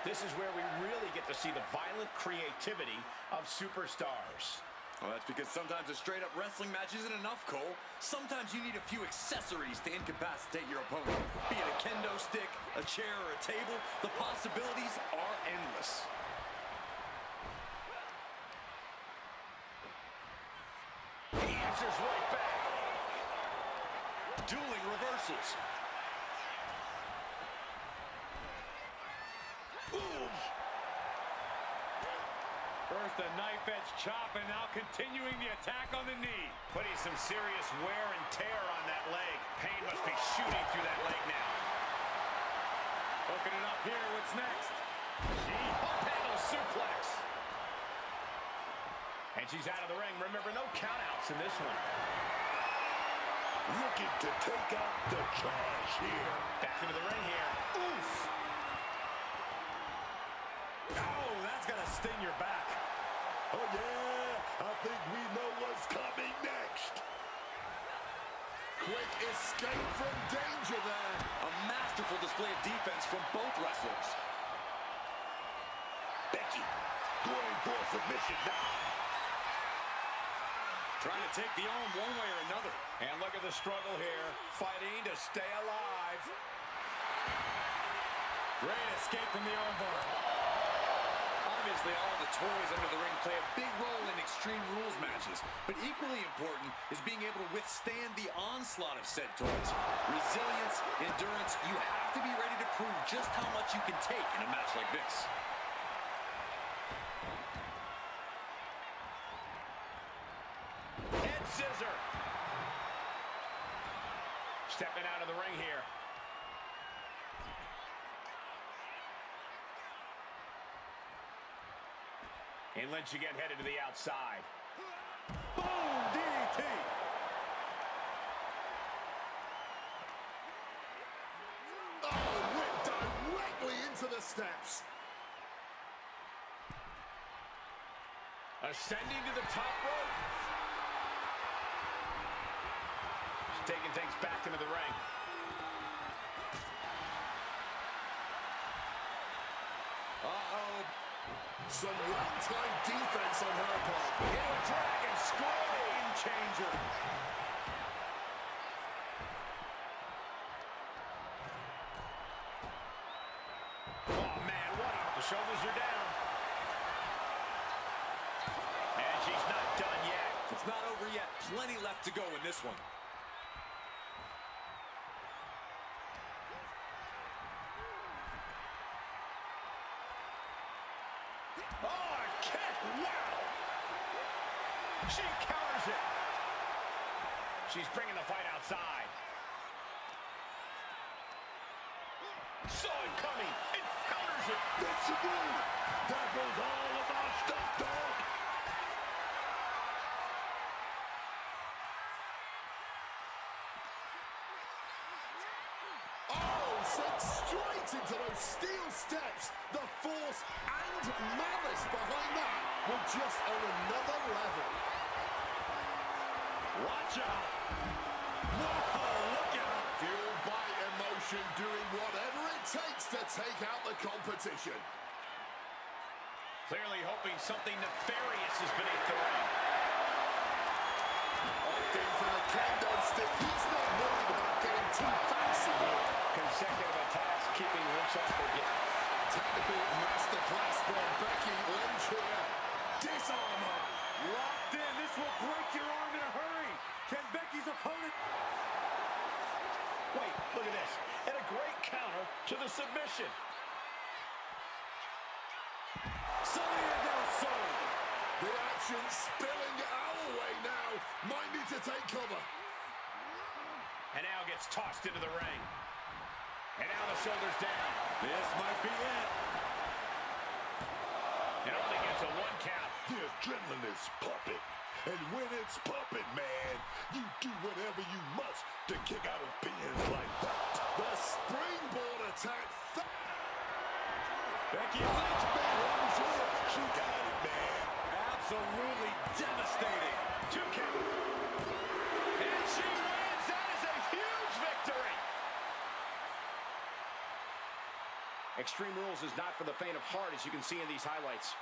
This is where we really get to see the violent creativity of superstars. Well, that's because sometimes a straight-up wrestling match isn't enough, Cole. Sometimes you need a few accessories to incapacitate your opponent. Be it a kendo stick, a chair, or a table, the possibilities are endless. He answers right back. Dueling reverses. Boom! First a knife edge chop, and now continuing the attack on the knee. Putting some serious wear and tear on that leg. Pain must be shooting through that leg now. Hooking it up here, what's next? Up handle suplex. And she's out of the ring. Remember, no countouts in this one. Looking to take out the trash here. Back into the ring here. Oof! Oh, that's gonna sting your back. Oh, yeah, I think we know what's coming next. Quick escape from danger there. A masterful display of defense from both wrestlers. Becky going for submission now. Trying to take the arm one way or another. And look at the struggle here. Fighting to stay alive. Great escape from the armbar. Obviously, all the toys under the ring play a big role in Extreme Rules matches, but equally important is being able to withstand the onslaught of said toys. Resilience, endurance, you have to be ready to prove just how much you can take in a match like this. Head scissor. Stepping out of the ring here. And Lynch again headed to the outside. Boom! DDT! Oh, went directly into the steps. Ascending to the top rope. She's taking things back into the ring. Uh-oh. Some well-timed defense on her part. Into a dragon score. Game changer. Oh, man, what? The shoulders are down. And she's not done yet. It's not over yet. Plenty left to go in this one. Oh, a kick! Wow! She counters it. She's bringing the fight outside. Saw it coming and counters it. That's a move. That goes all about stuff, dog. Oh, sent straight into those steel steps. The force and malice behind that were just on another level. Watch out! Whoa, look out! Fueled by emotion, doing whatever it takes to take out the competition. Clearly hoping something nefarious is beneath the ring. Opting for the kendo stick. He's not worried about getting too fancy here. Consecutive attacks keeping Lynch off her game. Technical masterclass from Becky Lynch here. Disarm her. Locked in. This will break your arm in a hurry. Can Becky's opponent... Wait, look at this. And a great counter to the submission. Salida del Sol. The action spilling our way now. Might need to take cover. And now gets tossed into the ring. And now the shoulders down. This might be it. It only gets a 1 count. The adrenaline is pumping. And when it's pumping, man, you do whatever you must to kick out of pins like that. The springboard attack. Becky Lynch, She got it, man. absolutely devastating. 2 count. And she wins. That is a huge victory. Extreme Rules is not for the faint of heart, as you can see in these highlights.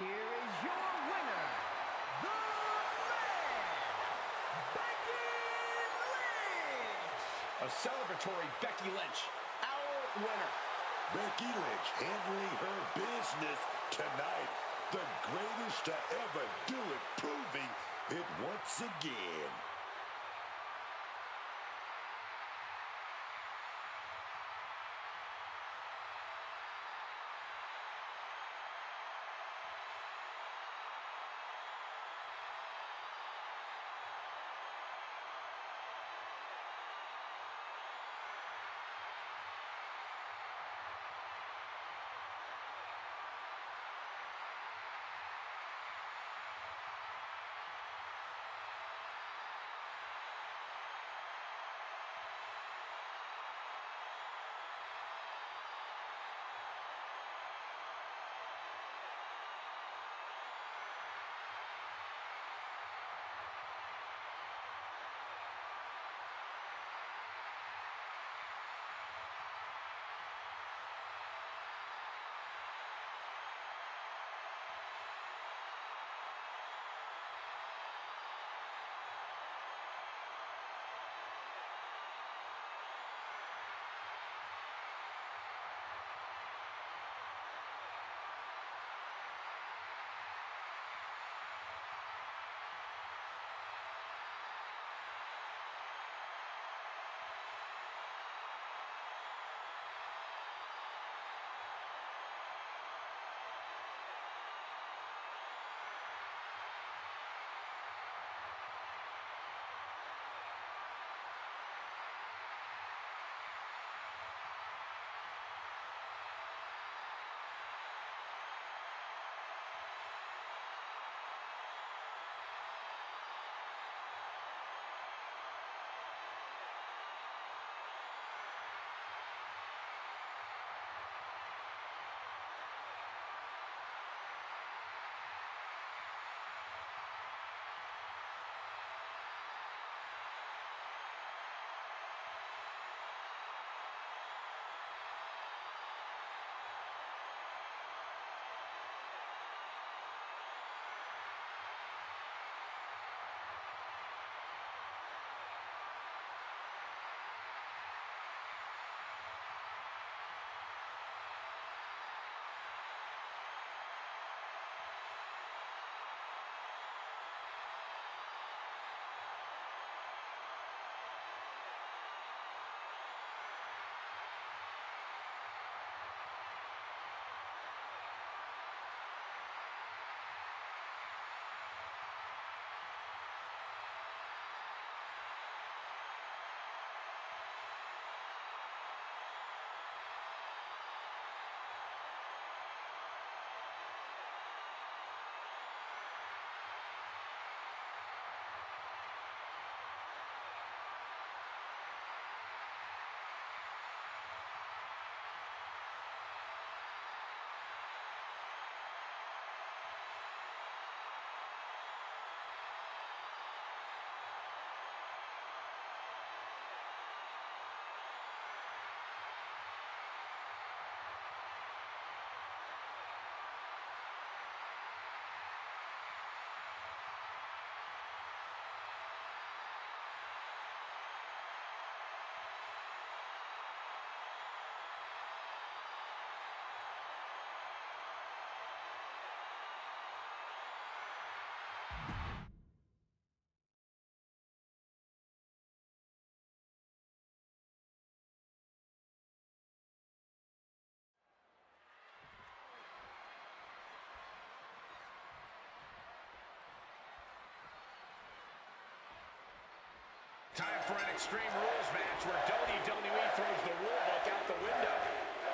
Here is your winner, the man, Becky Lynch! A celebratory Becky Lynch, our winner. Becky Lynch handling her business tonight. The greatest to ever do it, proving it once again. Time for an Extreme Rules match where WWE throws the rule book out the window.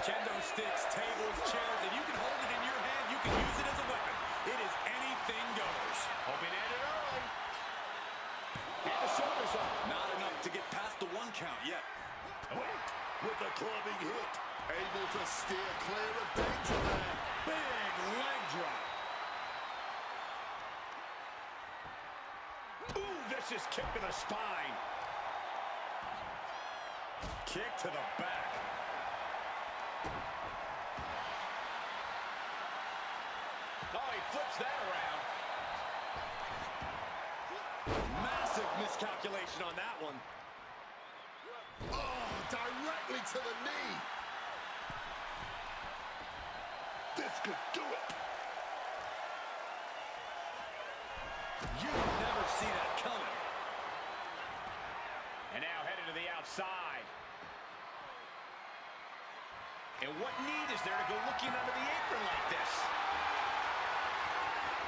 Kendo sticks, tables, chairs, and you can hold it in your hand. You can use it as a weapon. It is anything goes. Hoping to end it early. And the shoulders up. Not enough to get past the 1 count yet. With a clubbing hit, able to steer clear of danger there. Big leg drop. Ooh, vicious kick to the spine. Kick to the back. Oh, he flips that around. Massive miscalculation on that one. Oh, directly to the knee. This could do it. You never see that coming. And now headed to the outside. And what need is there to go looking under the apron like this?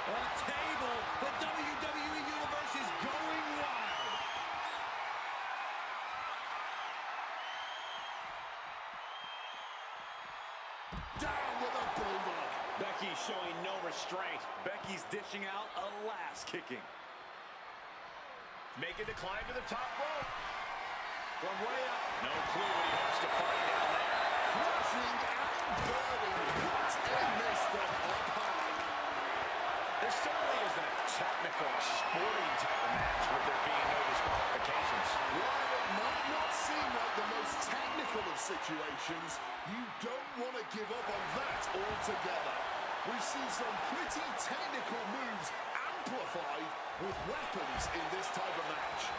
A table. The WWE Universe is going wild. Down with a bulldog. Becky showing no restraint. Becky's dishing out a last kicking. Making the climb to the top rope. From way up. No clue what he hopes to find down there. Crushing and burning. What a miss from up high. This certainly isn't a technical, sporting type of match with there being no disqualifications. While it might not seem like the most technical of situations, you don't want to give up on that altogether. We've seen some pretty technical moves amplified with weapons in this type of match.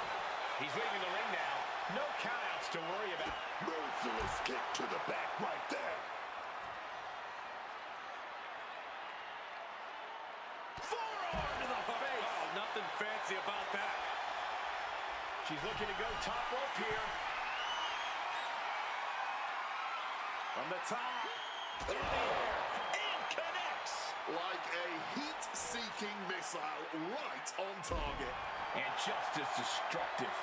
He's leaving the ring now. No countouts to worry about. Merciless kick to the back right there. Forearm to the face. Oh, nothing fancy about that. She's looking to go top rope here. From the top. In the air. And connects. Like a heat-seeking missile right on target. And just as destructive.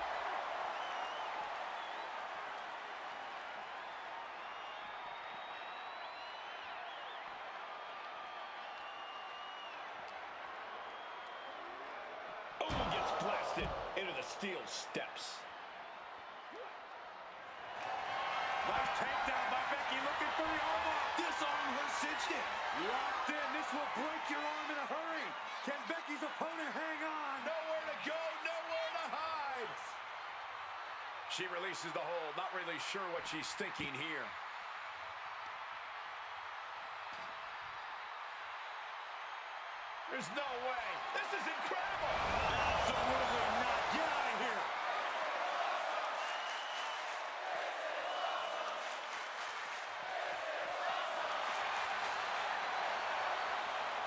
Oh, gets blasted into the steel steps. Nice takedown by Becky, looking for the armbar. Disarm her cinched in. Locked in. This will break your arm in a hurry. Can Becky's opponent hang on? Nowhere to go, nowhere to hide. She releases the hold, not really sure what she's thinking here. There's no way. This is incredible. Absolutely not. Get out of here.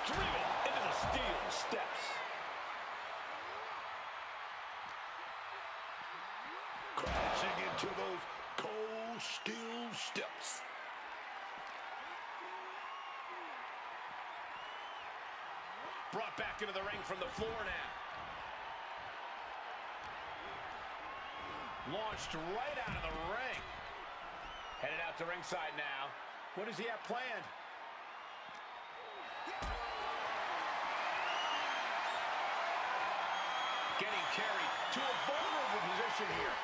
Driven into the steel steps. Crashing into those cold steel steps. Brought back into the ring from the floor now. Launched right out of the ring. Headed out to ringside now. What does he have planned? Getting carried to a vulnerable position here.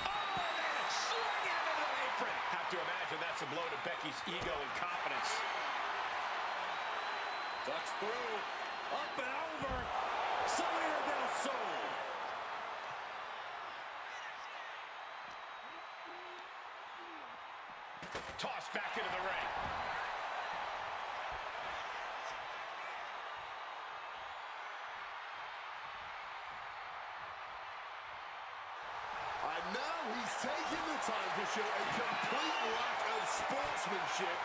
Oh, and then slung into the apron. Have to imagine that's a blow to Becky's ego and confidence. Ducks through. Up and over. Salida del Sol. Tossed back into the ring. And now he's taking the time to show a complete lack of sportsmanship.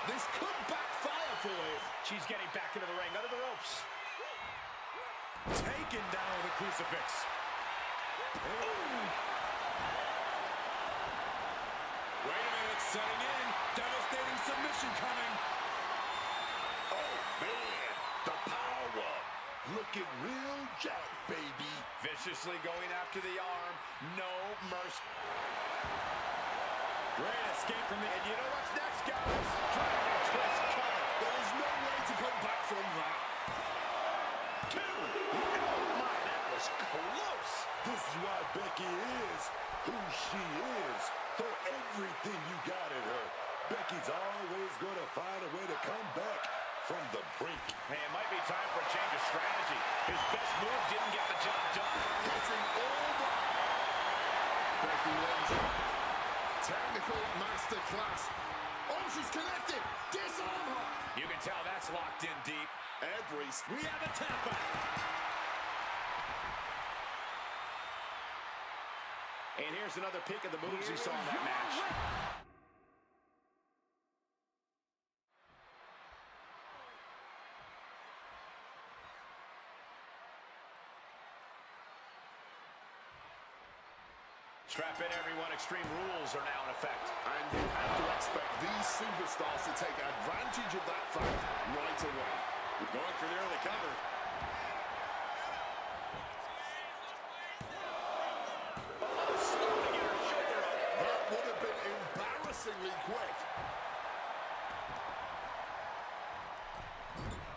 This could backfire for him. She's getting back into the ring, under the ropes. Taken down with a crucifix. Ooh. Wait a minute, setting in. Devastating submission coming. Oh, man, the power. looking real jacked, baby. Viciously going after the arm. No mercy. Great escape from the... And you know what's next, guys? Dragon twist cover. There is no way to come back from that. 2. Oh, my, that was close. This is why Becky is who she is. Throw everything you got at her. Becky's always going to find a way to come back from the brink. Hey, it might be time for a change of strategy. His best move didn't get the job done. Hitting all the... Becky Lynch. Technical masterclass. Oh, she's connected. Disarm her. You can tell that's locked in deep. We have a tap out. And here's another peek of the moves he saw in that match. Strap in, everyone. Extreme Rules are now in effect. And you have to expect these superstars to take advantage of that fact right away. Going for the early cover. That would have been embarrassingly quick.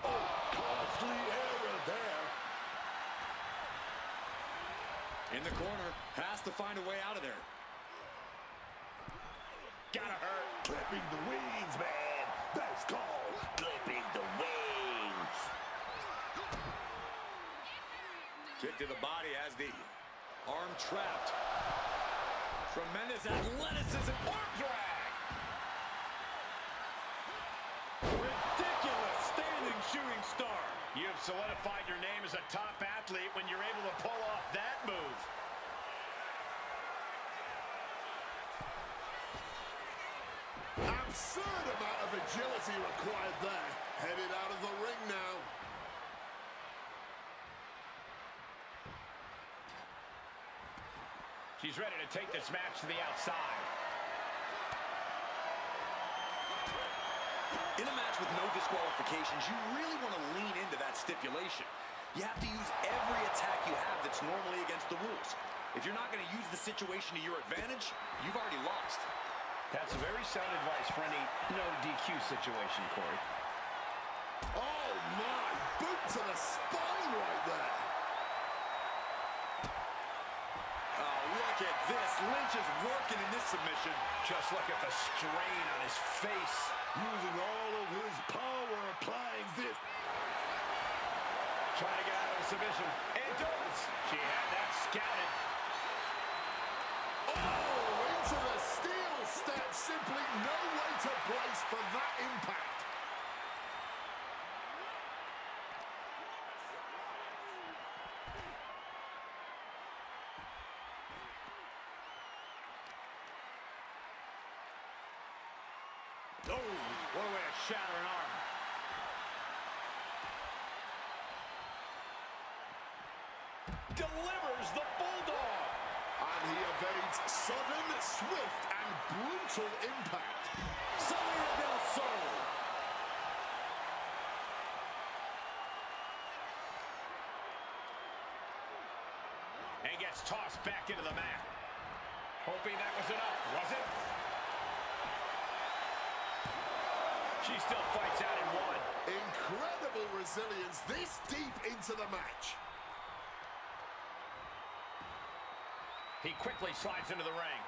Oh, costly error there. In the corner. Has to find a way out of there. Gotta hurt. Clipping the wings, man. That's called clipping the wings. Kick to the body as the arm trapped. Tremendous athleticism. Arm drag. Ridiculous standing shooting star. You have solidified your name as a top athlete when you're able to pull off that move. Absurd amount of agility required there. Headed out of the ring now. She's ready to take this match to the outside. In a match with no disqualifications, you really want to lean into that stipulation. You have to use every attack you have that's normally against the rules. If you're not going to use the situation to your advantage, you've already lost. That's very sound advice for any no DQ situation, Corey. Oh my, boot to the spine right there. Oh, look at this. Lynch is working in this submission. Just look at the strain on his face. Using all of his power, applying this. Trying to get out of the submission. And does. She had that scouted. Oh, into the steel step. Simply no way to brace for that impact. Oh, what a way to shatter an arm. Delivers the Bulldog. And he evades sudden, swift, and brutal impact. Salida del Sol. And gets tossed back into the mat. Hoping that was enough, was it? She still fights out in one. Incredible resilience this deep into the match. He quickly slides into the ring.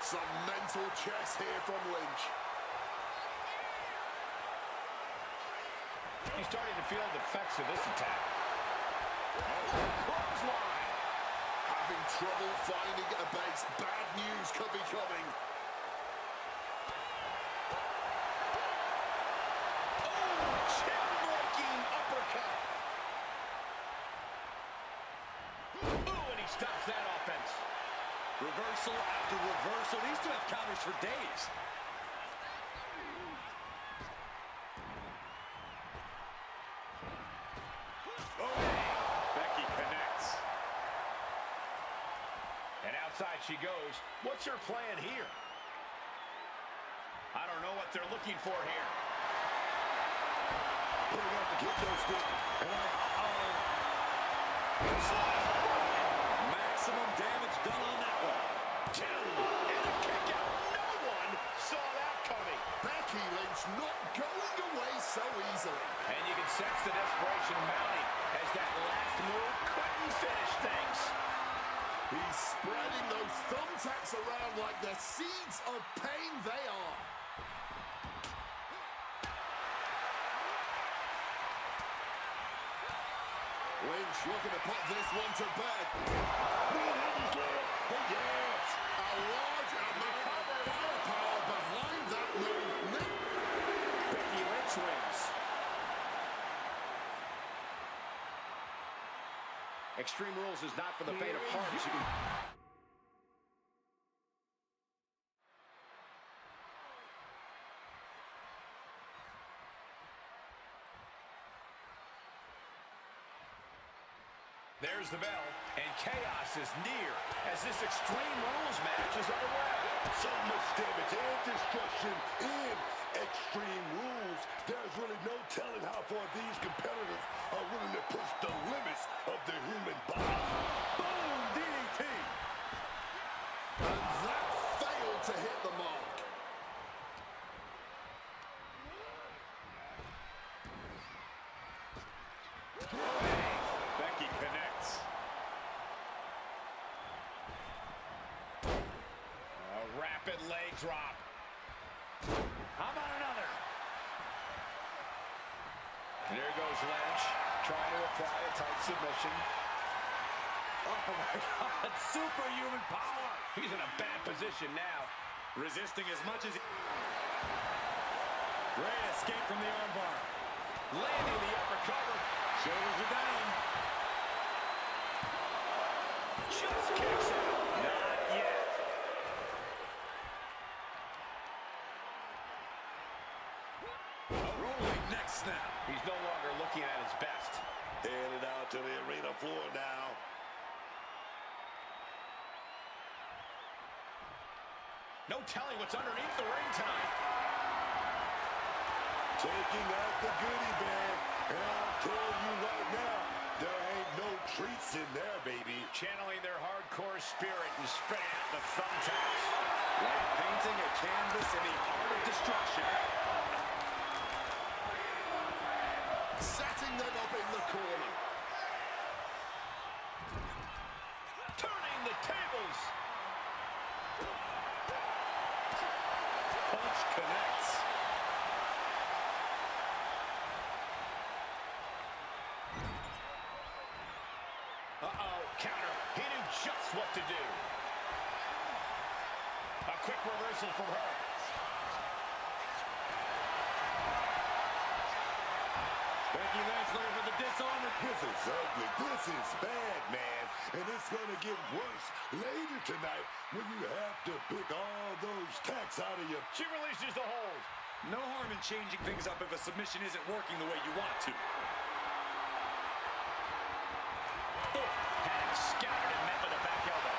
Some mental chess here from Lynch. He's starting to feel the effects of this attack. Oh, clothesline. Having trouble finding a base. Bad news could be coming. Chin-breaking uppercut. Ooh, and he stops that offense. Reversal after reversal. These two have counters for days. Oh, Becky connects. And outside she goes. What's her plan here? I don't know what they're looking for here. putting up the kendo stick. Maximum damage done on that one. Two, and a kick out. No one saw that coming. Becky Lynch not going away so easily. And you can sense the desperation mounting as that last move couldn't finish things. He's spreading those thumbtacks around like the seeds of pain they are. Lynch looking to put this one to bed. Yes, a large amount of firepower behind that move. Becky Lynch wins. Extreme Rules is not for the faint of heart, as you can... There's the bell, and chaos is near as this Extreme Rules match is underway. So much damage and destruction in Extreme Rules. There's really no telling how far these competitors are willing to push the limits of the human body. Boom, DDT. And that failed to hit the mark. Becky connects. A rapid leg drop. How about another? And there goes Lynch, trying to apply a tight submission. Oh my God, superhuman power. He's in a bad position now. Resisting as much as... Great escape from the armbar. Landing the upper cover. Shoulders are down. Just kicks out. Not yet. Rolling neck snap. He's no longer looking at his best. Headed out to the arena floor now. No telling what's underneath the ring tonight. Taking out the goodie bag. And I'll tell you right now, there ain't no treats in there, baby. Channeling their hardcore spirit and spreading out the thumbtacks. Like painting a canvas in the art of destruction. Setting them up in the corner. Turning the tables. Punch connects. Uh-oh, counter. He knew just what to do. A quick reversal from her. Becky Lynch looking for the disarm. This is ugly. This is bad, man. And it's going to get worse later tonight when you have to pick all those tacks out of your... She releases the hold. No harm in changing things up if a submission isn't working the way you want to. Had scattered and met with a back elbow.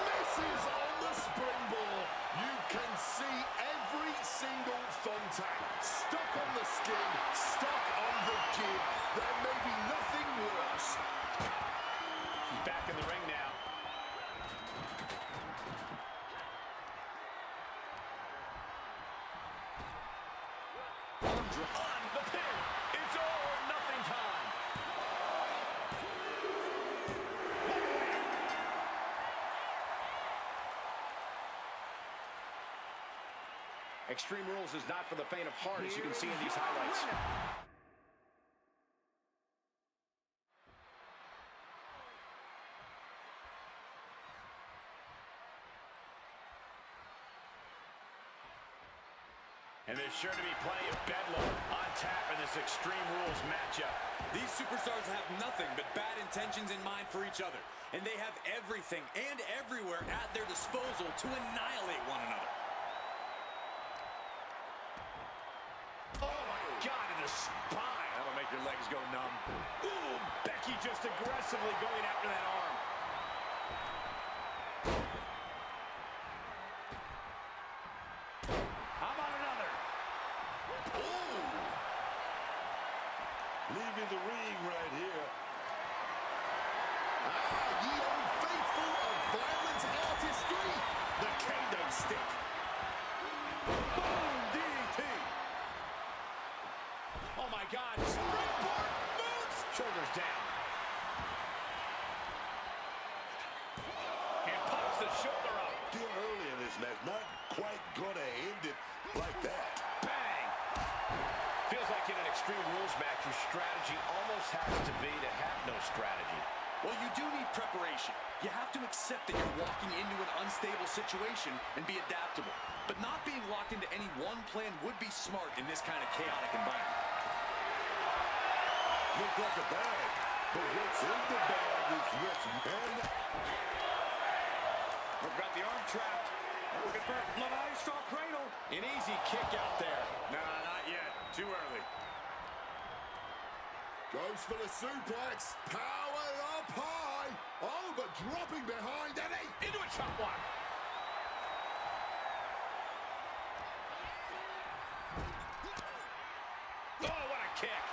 Misses on the springboard. You can see every single thumbtack stuck on the skin, stuck on the jib. There may be nothing worse. She's back in the ring now. On the pin. It's all or nothing time. Extreme Rules is not for the faint of heart, as you can see in these highlights. And there's sure to be plenty of bedlam on tap in this Extreme Rules matchup. These superstars have nothing but bad intentions in mind for each other, and they have everything and everywhere at their disposal to annihilate one another. Oh my God, in the spine. That'll make your legs go numb. Ooh, Becky just aggressively going after that arm. How about another? Ooh. of the ring right here. Ye old faithful of violent artistry, the kendo stick. Boom, DDT. Oh my God, springboard moves. Shoulders down. And pops the shoulder up. Still early in this match, not quite gonna end it like that. Bang. Feels like in an Extreme Rules match, your strategy almost has to be to have no strategy. Well, you do need preparation. You have to accept that you're walking into an unstable situation and be adaptable. But not being locked into any one plan would be smart in this kind of chaotic environment. Look like a bag, but what's in the bag is rich, man. We've got the arm trapped. Looking for Levi straw cradle. An easy kick out there. Nah, not yet. Too early. Goes for the suplex, powered up high. Oh, but dropping behind Eddie. Into a chop block. Oh, what a kick.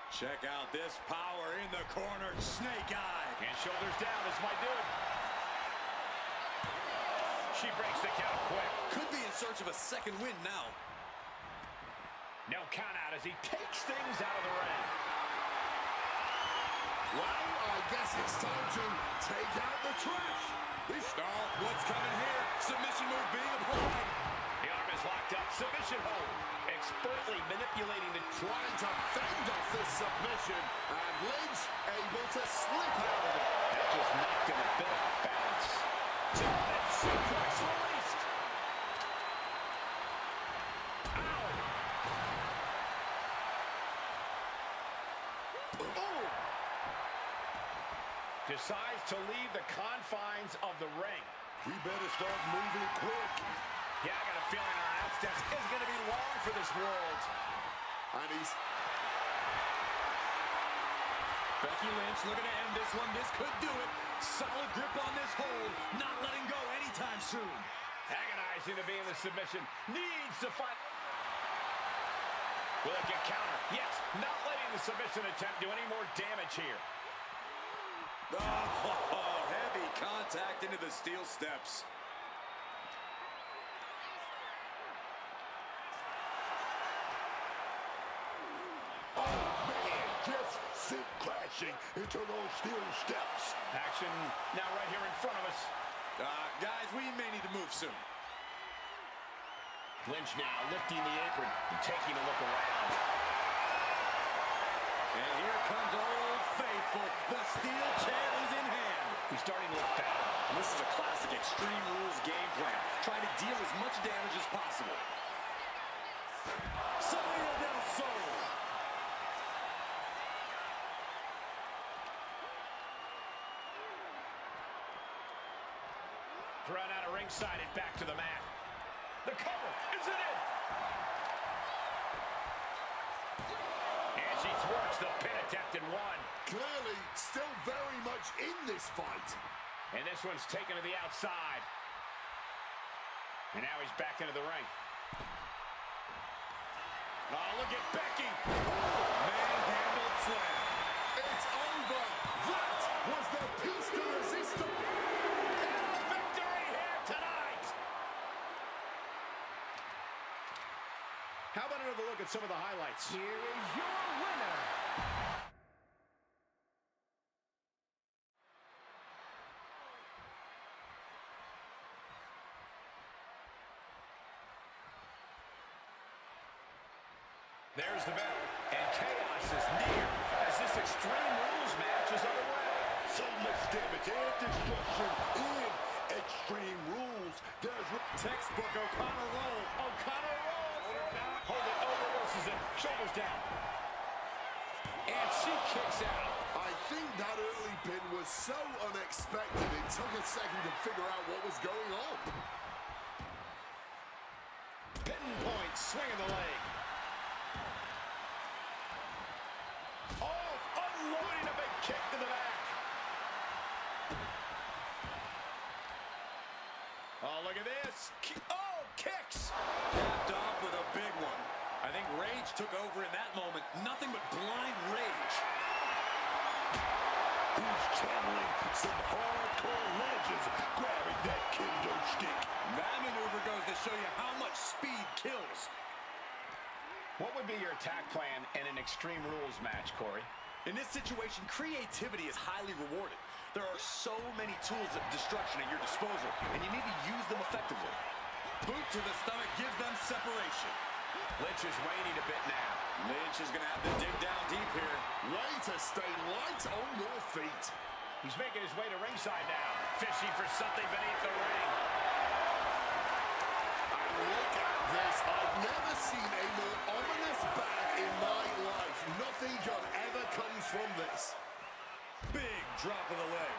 Check out this power in the corner. Snake eye. And shoulders down. This might do it. She breaks the count quick. Could be in search of a second win now. No count out as he takes things out of the ring. Well, I guess it's time to take out the trash. This What's coming here? Submission move being applied. The arm is locked up. Submission hold. Expertly manipulating the trying to fend off this submission, and Lynch able to slip out of it. That just knocked him a bit off balance. German suplex released. Ow. Oh. Decides to leave the confines of the ring. We better start moving quick. Yeah, I got a feeling our announce desk is going to be long for this world. And he's... Becky Lynch looking to end this one. This could do it. Solid grip on this hold. Not letting go anytime soon. Agonizing to be in the submission. Needs to fight. Will it get counter? Yes. Not letting the submission attempt do any more damage here. Oh, heavy contact into the steel steps. Just sit crashing into those steel steps. Action now right here in front of us. Guys, we may need to move soon. Lynch now lifting the apron and taking a look around. And here comes Old Faithful. The steel chair is in hand. He's starting to look bad. And this is a classic Extreme Rules game plan. Trying to deal as much damage as possible. Salida del Sol. Thrown out of ringside and back to the mat. The cover, is it in? And she thwarts the pin attempt and one. Clearly still very much in this fight. And this one's taken to the outside. And now he's back into the ring. Oh, look at Becky. Manhandled slam. It's over. That was the piece de resistance. Victory here tonight. How about another look at some of the highlights? Here is your winner. There's the bell, and chaos is near as this Extreme Rules match is underway. So much damage and destruction in Extreme Rules. There's Textbook O'Connor roll. O'Connor rolls. Hold it, reverses it, shoulders down. And she kicks out. I think that early pin was so unexpected, it took a second to figure out what was going on. Pinpoint, swinging the leg. Oh, unloading a big kick to the back. Oh, look at this. Oh, kicks. Capped off with a Lynch took over in that moment. Nothing but blind rage. He's channeling some hardcore legends, grabbing that kendo stick. That maneuver goes to show you how much speed kills. What would be your attack plan in an Extreme Rules match, Corey? In this situation, creativity is highly rewarded. There are so many tools of destruction at your disposal, and you need to use them effectively. Boot to the stomach gives them separation. Lynch is waning a bit now. Lynch is going to have to dig down deep here. Way to stay light on your feet. He's making his way to ringside now, fishing for something beneath the ring. And look at this. I've never seen a more ominous bag in my life. Nothing good ever comes from this. Big drop of the leg.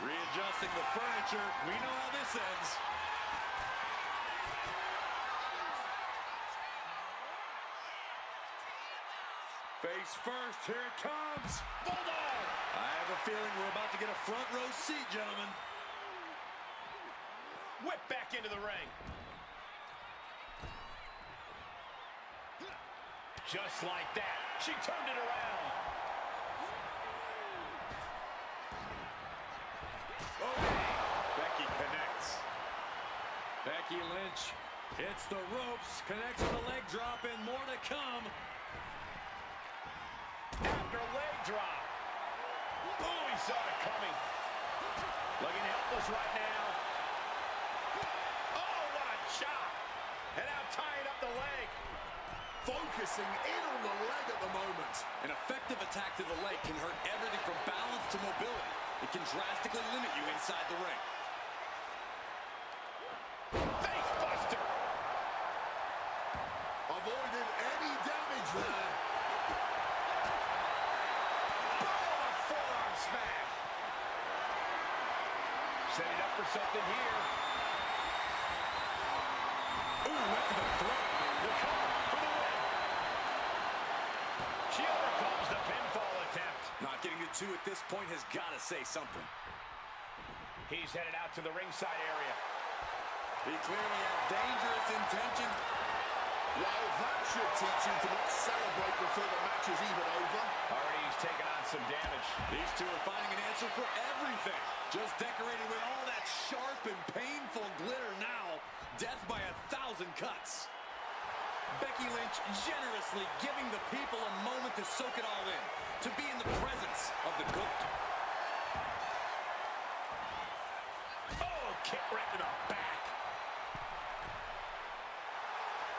Readjusting the furniture. We know how this ends. Face first, here it comes. Bulldog! I have a feeling we're about to get a front row seat, gentlemen. Whip back into the ring. Just like that, she turned it around. Okay. Becky connects. Becky Lynch hits the ropes, connects with a leg drop, and more to come. After leg drop. Oh, he saw it coming. Looking helpless right now. Oh, what a chop. And now tying up the leg. Focusing in on the leg at the moment. An effective attack to the leg can hurt everything from balance to mobility. It can drastically limit you inside the ring. Face buster. Avoided any damage there. Forearm smash. Setting up for something here. Ooh, right to the throat. The cover for the win. She overcomes the pinfall attempt. Not getting to two at this point has got to say something. He's headed out to the ringside area. He clearly has dangerous intentions. Well, that should teach you to not celebrate before the match is even over. Already he's taken on some damage. These two are finding an answer for everything. Just decorated with all that sharp and painful glitter now. Death by 1,000 cuts. Becky Lynch generously giving the people a moment to soak it all in. To be in the presence of the GOAT. Oh, kick right to the back.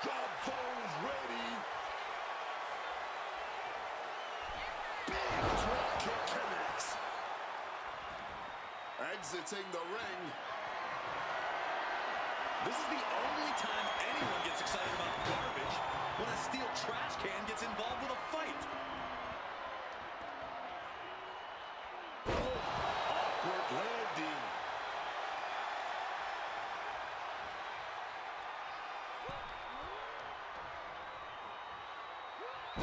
Drop pose ready. Big drop kick connects. Exiting the ring. This is the only time anyone gets excited about garbage when a steel trash can gets involved with a fight. Awkward landing.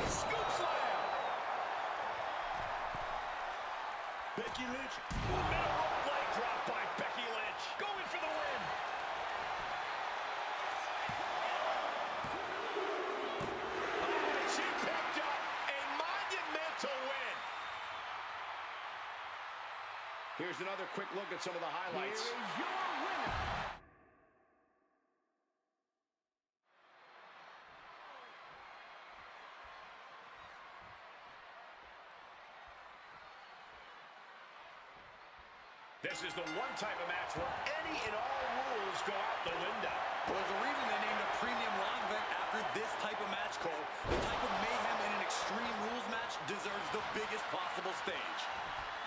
Scoop slam. Becky Lynch. Middle rope leg drop by Becky Lynch. Going for the win. She picked up a monumental win. Here's another quick look at some of the highlights. Here is your winner. This is the one type of match where any and all rules go out the window. Well, there's a reason they named a premium live event after this type of match, Cole. The type of mayhem in an Extreme Rules match deserves the biggest possible stage.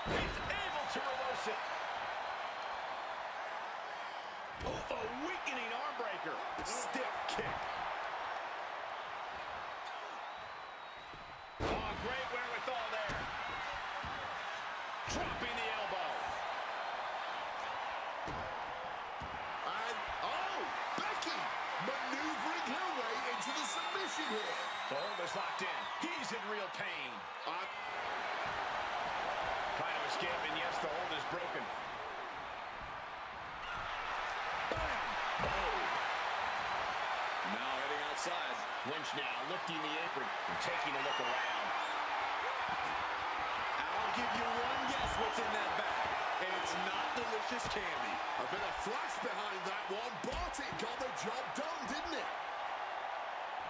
He's able to reverse it. Oh, a weakening arm breaker. Stiff kick. Oh, great wherewithal there. Dropping the elbow. And, oh, Becky maneuvering her way into the submission here. The hold is locked in. He's in real pain. Trying to escape, and yes, the hold is broken. Bam! Oh. Now heading outside. Lynch now lifting the apron and taking a look around. I'll give you one guess what's in that bag. And it's not delicious candy. A bit of flash behind that one, but it got the job done, didn't it?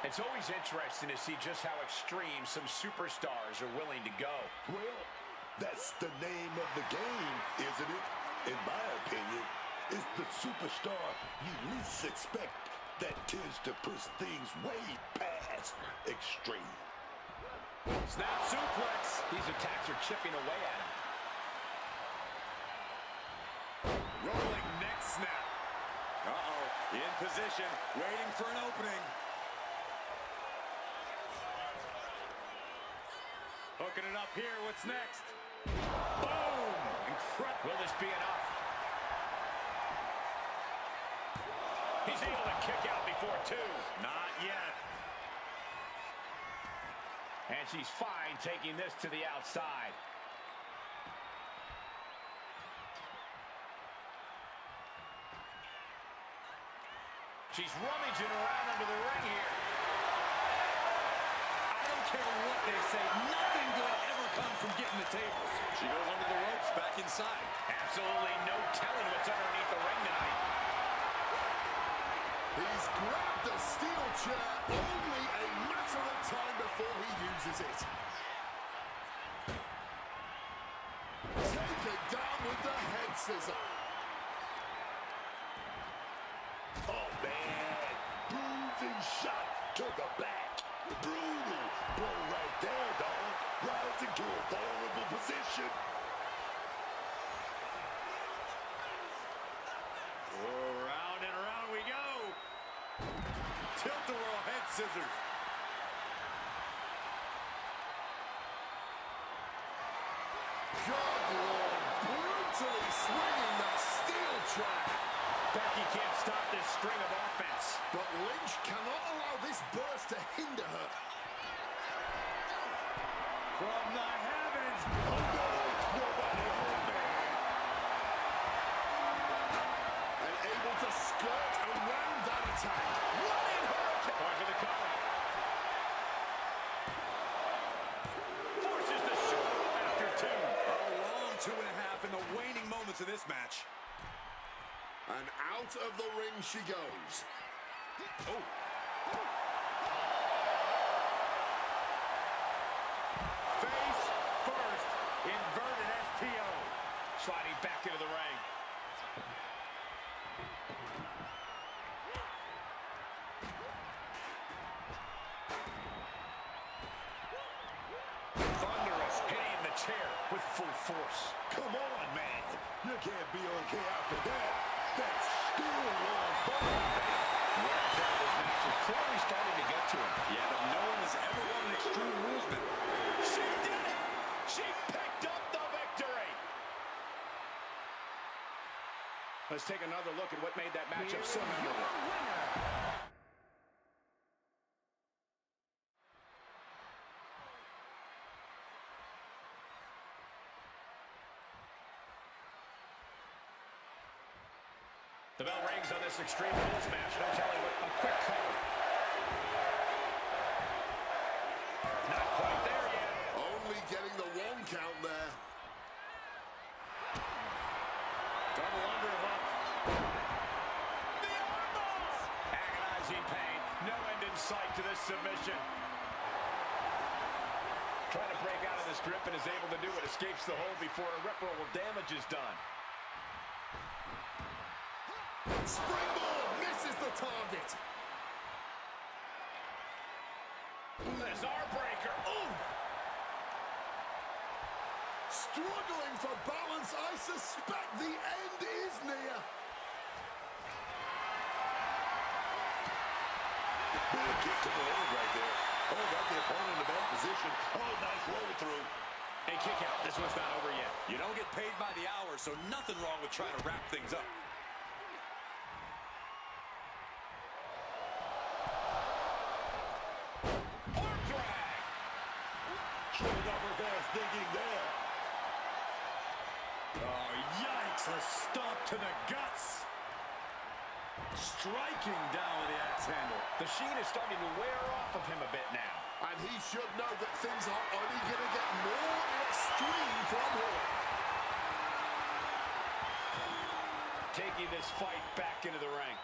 It's always interesting to see just how extreme some superstars are willing to go. Well, that's the name of the game, isn't it? In my opinion, it's the superstar you least expect that tends to push things way past extreme. Snap suplex. These attacks are chipping away at him. Rolling neck snap. Uh-oh. In position, waiting for an opening. Hooking it up here. What's next? Boom! Incredible. Will this be enough? He's able to kick out before two. Not yet. And she's fine taking this to the outside. She's rummaging around under the ring here. I don't care what they say. Nothing good ever comes from getting the tables. She goes under the ropes, back inside. Absolutely no telling what's underneath the ring tonight. He's grabbed the steel chair. Only a matter of time before he uses it. Take it down with the head scissor. Oh, man. Bruising shot to the back. Brutal blow right there, dog. Rising to a vulnerable position. Round and around we go. Tilt-a-whirl head scissors. Good Lord, brutally swinging that steel chair. Becky can't stop this string of offense. But Lynch cannot allow this burst to hinder her. From the heavens. Oh, no. Nobody home there. And able to skirt around that attack. Running hurricane. Going for the cover. Forces the show after two. A long 2.5 in the waning moments of this match. And out of the ring she goes. Oh. Face first. Inverted STO. Sliding back into the ring. Thunderous, hitting the chair with full force. Come on, man. You can't be okay after that. That's still long ball. This match is clearly starting to get to him. Yeah, but no one has ever won an Extreme Rules match. She did it! She picked up the victory! Let's take another look at what made that matchup so memorable. The bell rings on this Extreme Rules match. No telling what a quick cover. Not quite there yet. Only getting the one count there. Double underhook. The armbar! Agonizing pain. No end in sight to this submission. Trying to break out of this grip and is able to do it. Escapes the hold before irreparable damage is done. Springboard misses the target. Bizarre breaker. Ooh! Struggling for balance. I suspect the end is near. Big kick to the leg right there. Oh, got the opponent in a bad position. Oh, nice roll through. A kick out. This one's not over yet. You don't get paid by the hour, so nothing wrong with trying to wrap things up. Arm drag. Straight off her fast thinking there. Oh, yikes. A stomp to the guts. Striking down with the axe handle. The sheen is starting to wear off of him a bit now. And he should know that things are only going to get more extreme from here. Taking this fight back into the ring.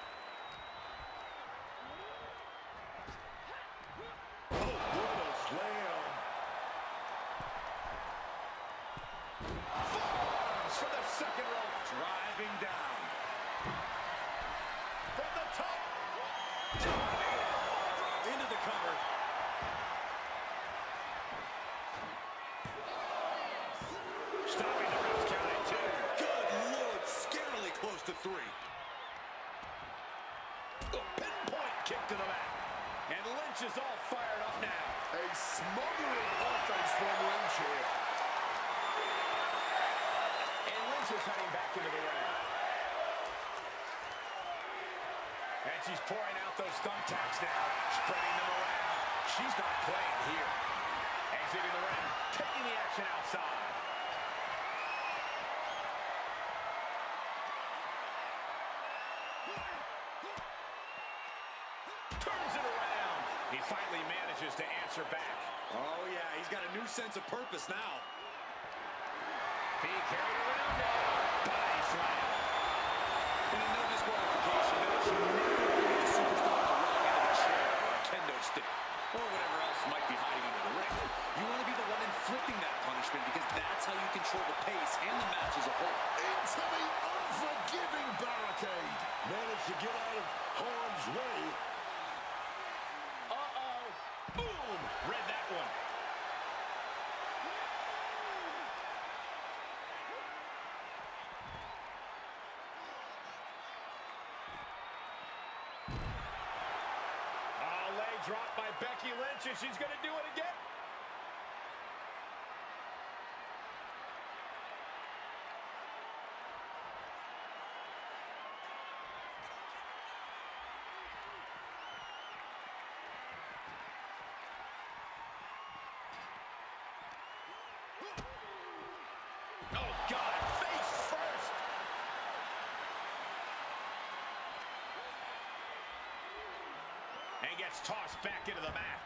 Oh, what a slam. Forearms for the second rope. Driving down. From the top. Into the cover. Stopping the ref's count at 2. Good Lord, scarily close to 3. A pinpoint kick to the back. And Lynch is all fired up now. A smothering offense from Lynch here. And Lynch is heading back into the ring. And she's pouring out those thumbtacks now, spreading them around. She's not playing here. Exiting the ring, taking the action outside. Turns it around. He finally manages to answer back. Oh, yeah, he's got a new sense of purpose now. Being carried around now. Body slam. In a no disqualification match, you never want the superstar to rock out of a chair or a kendo stick or whatever else might be hiding under the ring. You want to be the one inflicting that punishment because that's how you control the pace and the match as a whole. Into the unforgiving barricade. Managed to get out of harm's way. Uh-oh. Boom. Read that one. Leg dropped by Becky Lynch, and she's going to do it again. Oh, God, face first. And gets tossed back into the mat.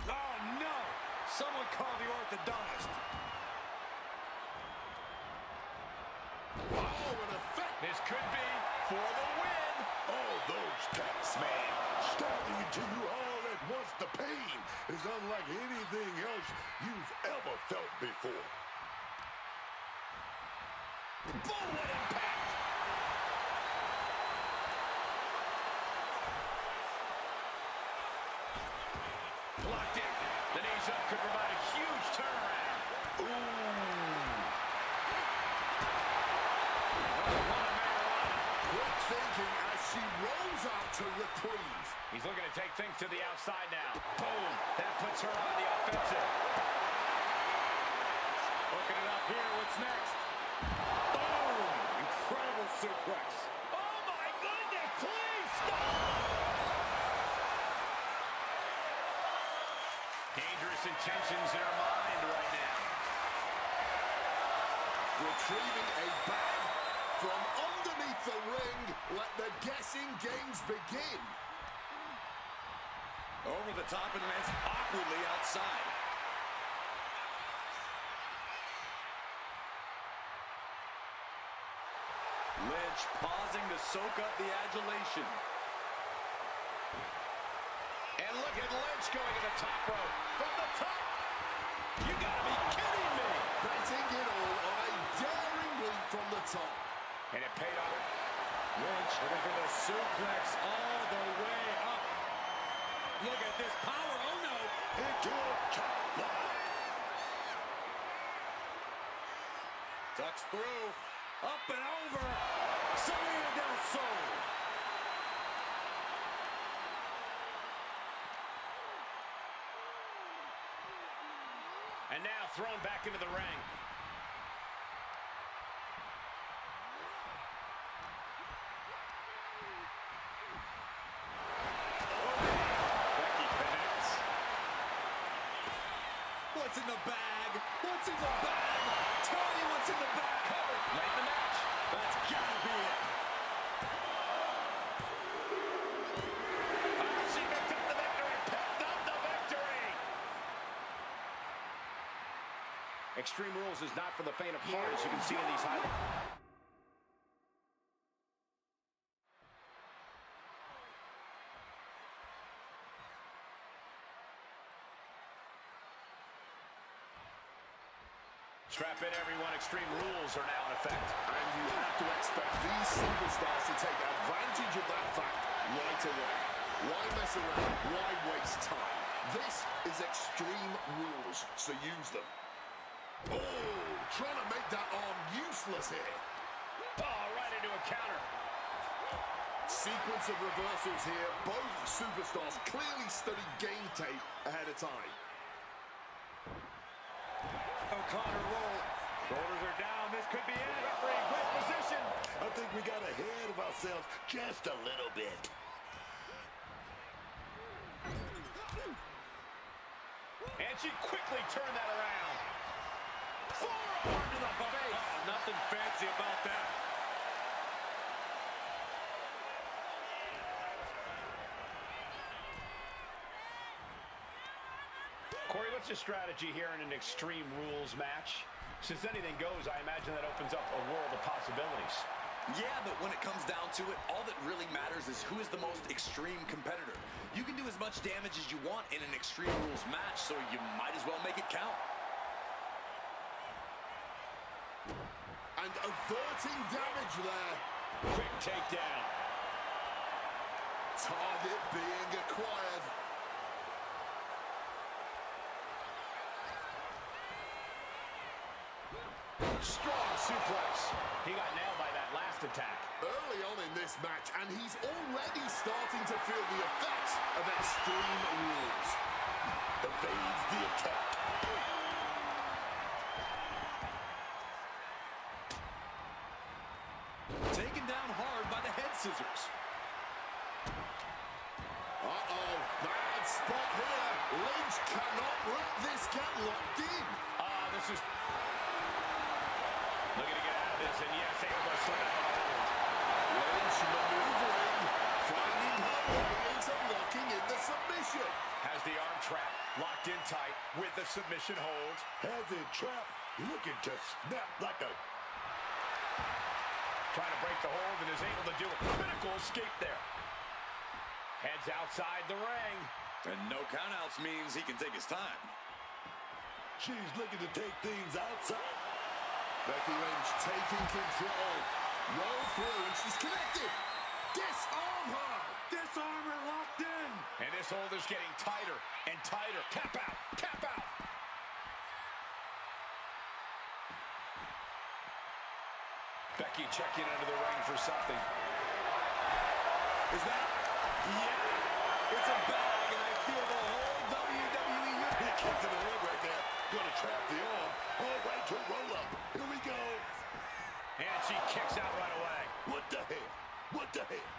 Oh, no! Someone call the orthodontist. Oh, an effect. This could be for the win. Oh, those taps, man. Stabbing into you all at once. The pain is unlike anything else you've ever felt before. Bullet impact. Blocked it. The knees up could provide a huge turnaround. Quick thinking as she rolls out to reprieve. He's looking to take things to the outside now. Boom. That puts her on the offensive. Hooking it up here. What's next? Boom! Incredible suplex. Oh, my goodness. Please stop. Dangerous intentions in her mind right now. Retrieving a bag from underneath the ring. Let the guessing games begin. Over the top and lands awkwardly outside. Lynch pausing to soak up the adulation. And look at Lynch going to the top rope. From the top. You gotta be kidding me. Betting it all on a daring leap from the top. And it paid off. Lynch looking for the suplex all the way up. Look at this power. Oh, no. Into a chop block. Ducks through. Up and over. Salida del Sol. And now thrown back into the ring. Becky connects. what's in the bag. What's in the bag? Tell me what's in the bag. Covered late in the match. That's gotta be it. She picked up the victory. Picked up the victory. Extreme Rules is not for the faint of heart, as you can see in these highlights. Strap in, everyone. Extreme Rules are now in effect. And you have to expect these superstars to take advantage of that fact right away. Why mess around? Why waste time? This is Extreme Rules, so use them. Oh, trying to make that arm useless here. Oh, right into a counter. Sequence of reversals here. Both superstars clearly studied game tape ahead of time. O'Connor roll. Shoulders are down. This could be it. Referee, great position. I think we got ahead of ourselves just a little bit. And she quickly turned that around. Forearm to the face. Oh, nothing fancy about that. Corey, what's your strategy here in an Extreme Rules match? Since anything goes, I imagine that opens up a world of possibilities. Yeah, but when it comes down to it, all that really matters is who is the most extreme competitor. You can do as much damage as you want in an Extreme Rules match, so you might as well make it count. And averting damage there. Quick takedown. Target being acquired. Strong suplex. He got nailed by that last attack. Early on in this match, and he's already starting to feel the effects of Extreme Rules. Evades the attack. Taken down hard by the head scissors. Uh-oh, bad spot here. Lynch cannot let this get locked in. This is... Looking to get out of this, and yes, able to slip out of the hold. Lynch maneuvering, finding her way into locking in the submission. Has the arm trap locked in tight with the submission hold. Has it trapped, looking to snap like a... Trying to break the hold and is able to do a critical escape there. Heads outside the ring. And no countouts means he can take his time. She's looking to take things outside. Becky Lynch taking control. Roll through, and she's connected. Disarm her. Disarm her locked in. And this hold is getting tighter and tighter. Tap out. Tap out. Becky checking under the ring for something. Is that? Yeah. It's a bag, and I feel the whole WWE He kicked in the leg right there. Gonna trap the arm. All right to roll up. Here we go. And she kicks out right away. What the hell? What the hell?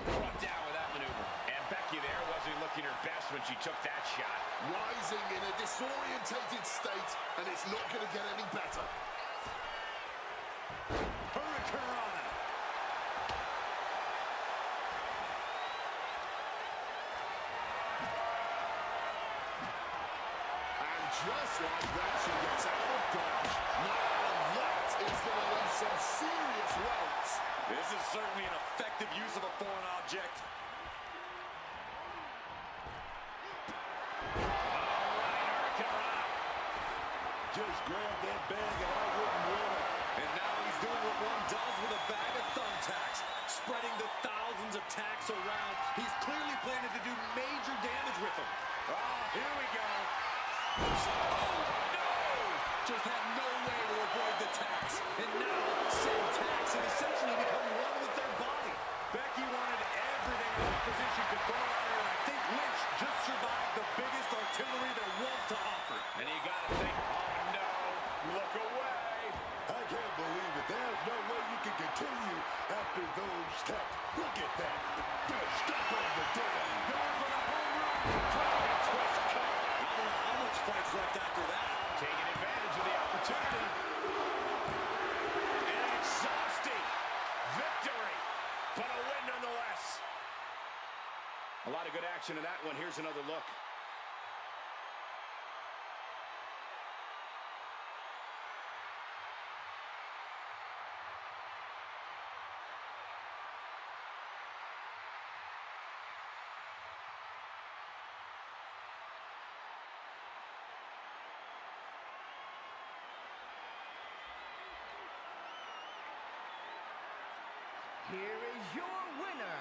Brought down with that maneuver. And Becky there wasn't looking her best when she took that shot. Rising in a disorientated state, and it's not going to get any better. Hurricanrana. And just like that, she gets out of dodge. Now that is going to leave some serious welts. This is certainly an effective use of a foreign object. Just grab that bag and I wouldn't win it. And now he's doing what one does with a bag of thumbtacks, spreading the thousands of tacks around. He's clearly planning to do major damage with them. Oh, here we go. Oh, no! Just had no way to avoid the tacks. And now, said tacks have essentially become one with their body. Becky wanted everything the opposition could throw at her, and I think Lynch just survived the biggest artillery there was to offer. And you gotta think, oh no, look away. I can't believe it. There's no way you can continue after those taps. Look at that. Good step on the damn. Going for the hold. Dragon twist cover. I don't know how much fight's left after that. Taking advantage of the opportunity. An exhausting victory, but a win nonetheless. A lot of good action in that one. Here's another look. Here is your winner.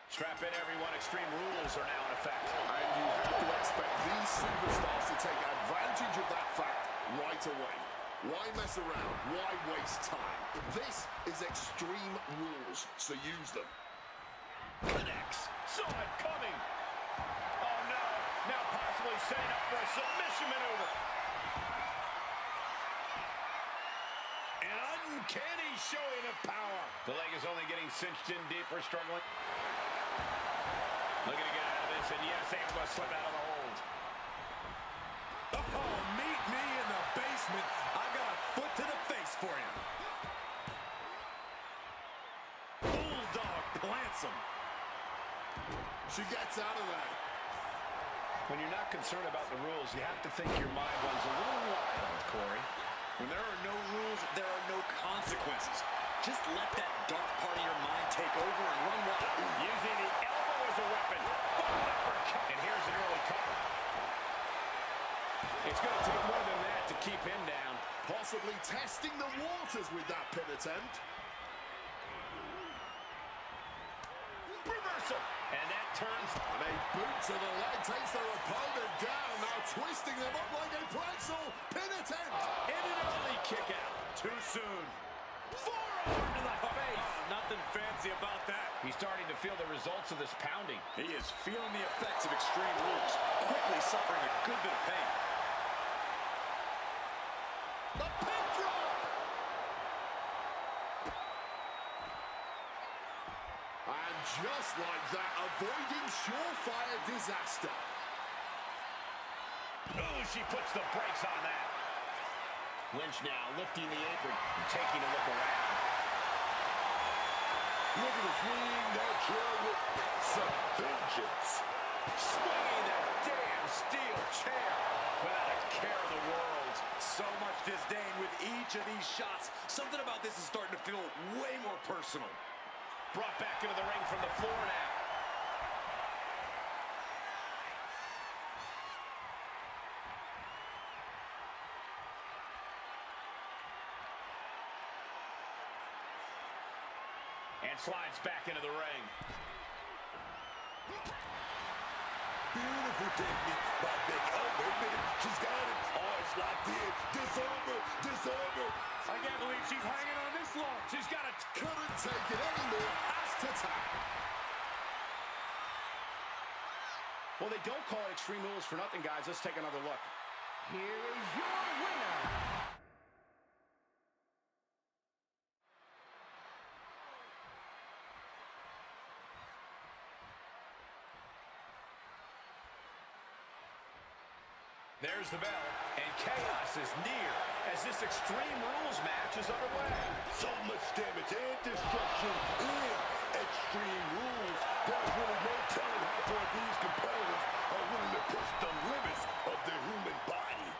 Strap in, everyone. Extreme rules are now in effect. And you have to expect these superstars to take advantage of that fact right away. Why mess around? Why waste time? This is Extreme Rules, so use them. Connects. Saw it coming. Oh, no. Now possibly setting up for a submission maneuver. An uncanny showing of power. The leg is only getting cinched in deeper, struggling. Looking to get out of this, and yes, able to slip out of the hold. Oh, meet me in the basement. I got a foot to the face for you. Bulldog plants him. She gets out of there. When you're not concerned about the rules, you have to think your mind runs a little wild, Corey. When there are no rules, there are no consequences. Just let that dark part of your mind take over and run wild. Using the elbow as a weapon. Uppercut. And here's an early cover. It's going to take more than that to keep him down. Possibly testing the waters with that pin attempt. Reversal. And that turns. And a boot to the leg takes their opponent down. Now twisting them up like a pretzel. Pin attempt. And an early kick out. Too soon. Forearm to the face. Nothing fancy about that. He's starting to feel the results of this pounding. He is feeling the effects of Extreme Rules, quickly suffering a good bit of pain. The pin drop. And just like that, avoiding surefire disaster. Oh, she puts the brakes on that. Lynch now lifting the apron and taking a look around. Look at the swing that chair with some vengeance. Swinging that damn steel chair without a care in the world. So much disdain with each of these shots. Something about this is starting to feel way more personal. Brought back into the ring from the floor now. And slides back into the ring. Beautiful technique by Becky. Oh, wait a minute. She's got it. Oh, it's locked in. Disarmer. Disarmer. I can't believe she's hanging on this long. She's got it. Couldn't take it anymore. Has to tap. Well, they don't call it Extreme Rules for nothing, guys. Let's take another look. Here is your winner. There's the bell, and chaos is near as this Extreme Rules match is underway. So much damage and destruction in Extreme Rules. There's really no telling how far these competitors are willing to push the limits of the human body.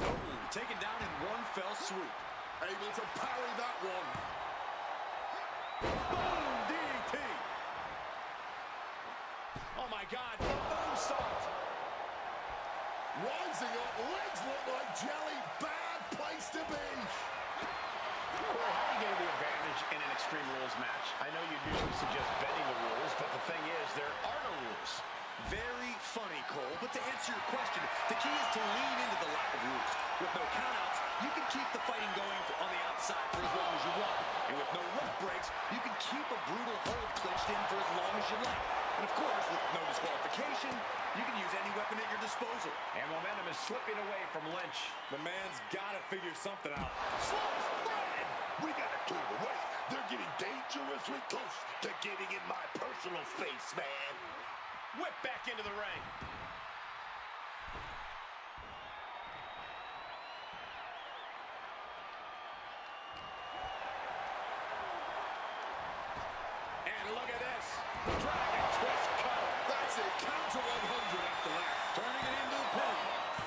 Oh, taken down in one fell swoop. Able to parry that one. Boom, DDT. Oh, my God, the moonsault. Rising up, legs look like jelly. Bad place to be. Corey, how do you gain the advantage in an Extreme Rules match? I know you usually suggest bending the rules, but the thing is, there are no rules. Very funny, Cole, but to answer your question, the key is to lean into the lack of rules. With no countouts, you can keep the fighting going on the outside for as long as you want. And with no rope breaks, you can keep a brutal hold clinched in for as long as you like. And of course, with no disqualification, you can use any weapon weapon at your disposal. And momentum is slipping away from Lynch. The man's got to figure something out. Slice bread! We gotta clear the way. They're getting dangerously close to getting in my personal space, man. Whip back into the ring. And look at this. Dragon twist cover. That's it. Count to 100 after that. Turning it into the pin.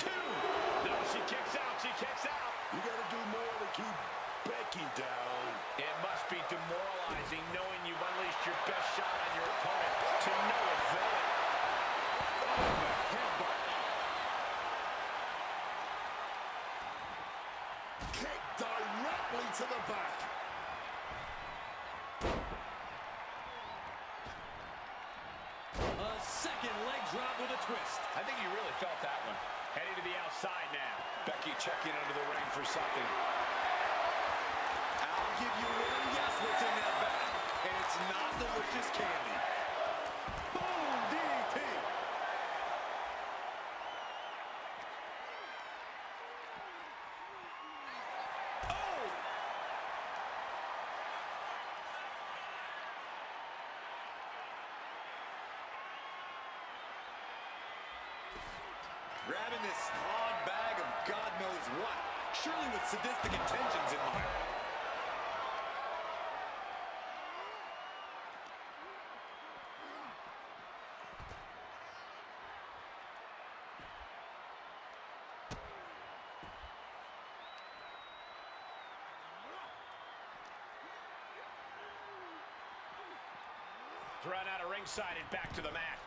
2. No, she kicks out. She kicks out. You gotta do more to keep Becky down. It must be demoralizing knowing you've unleashed your best shot on your opponent to no avail. Kick directly to the back. A second leg drop with a twist. I think you really felt that one. Heading to the outside now. Becky checking under the ring for something. I'll give you one guess what's in that bag, and it's not delicious candy. Boom, DDT. Oh! Grabbing this odd bag of God knows what, surely with sadistic intentions in mind. Thrown out of ringside and back to the mat.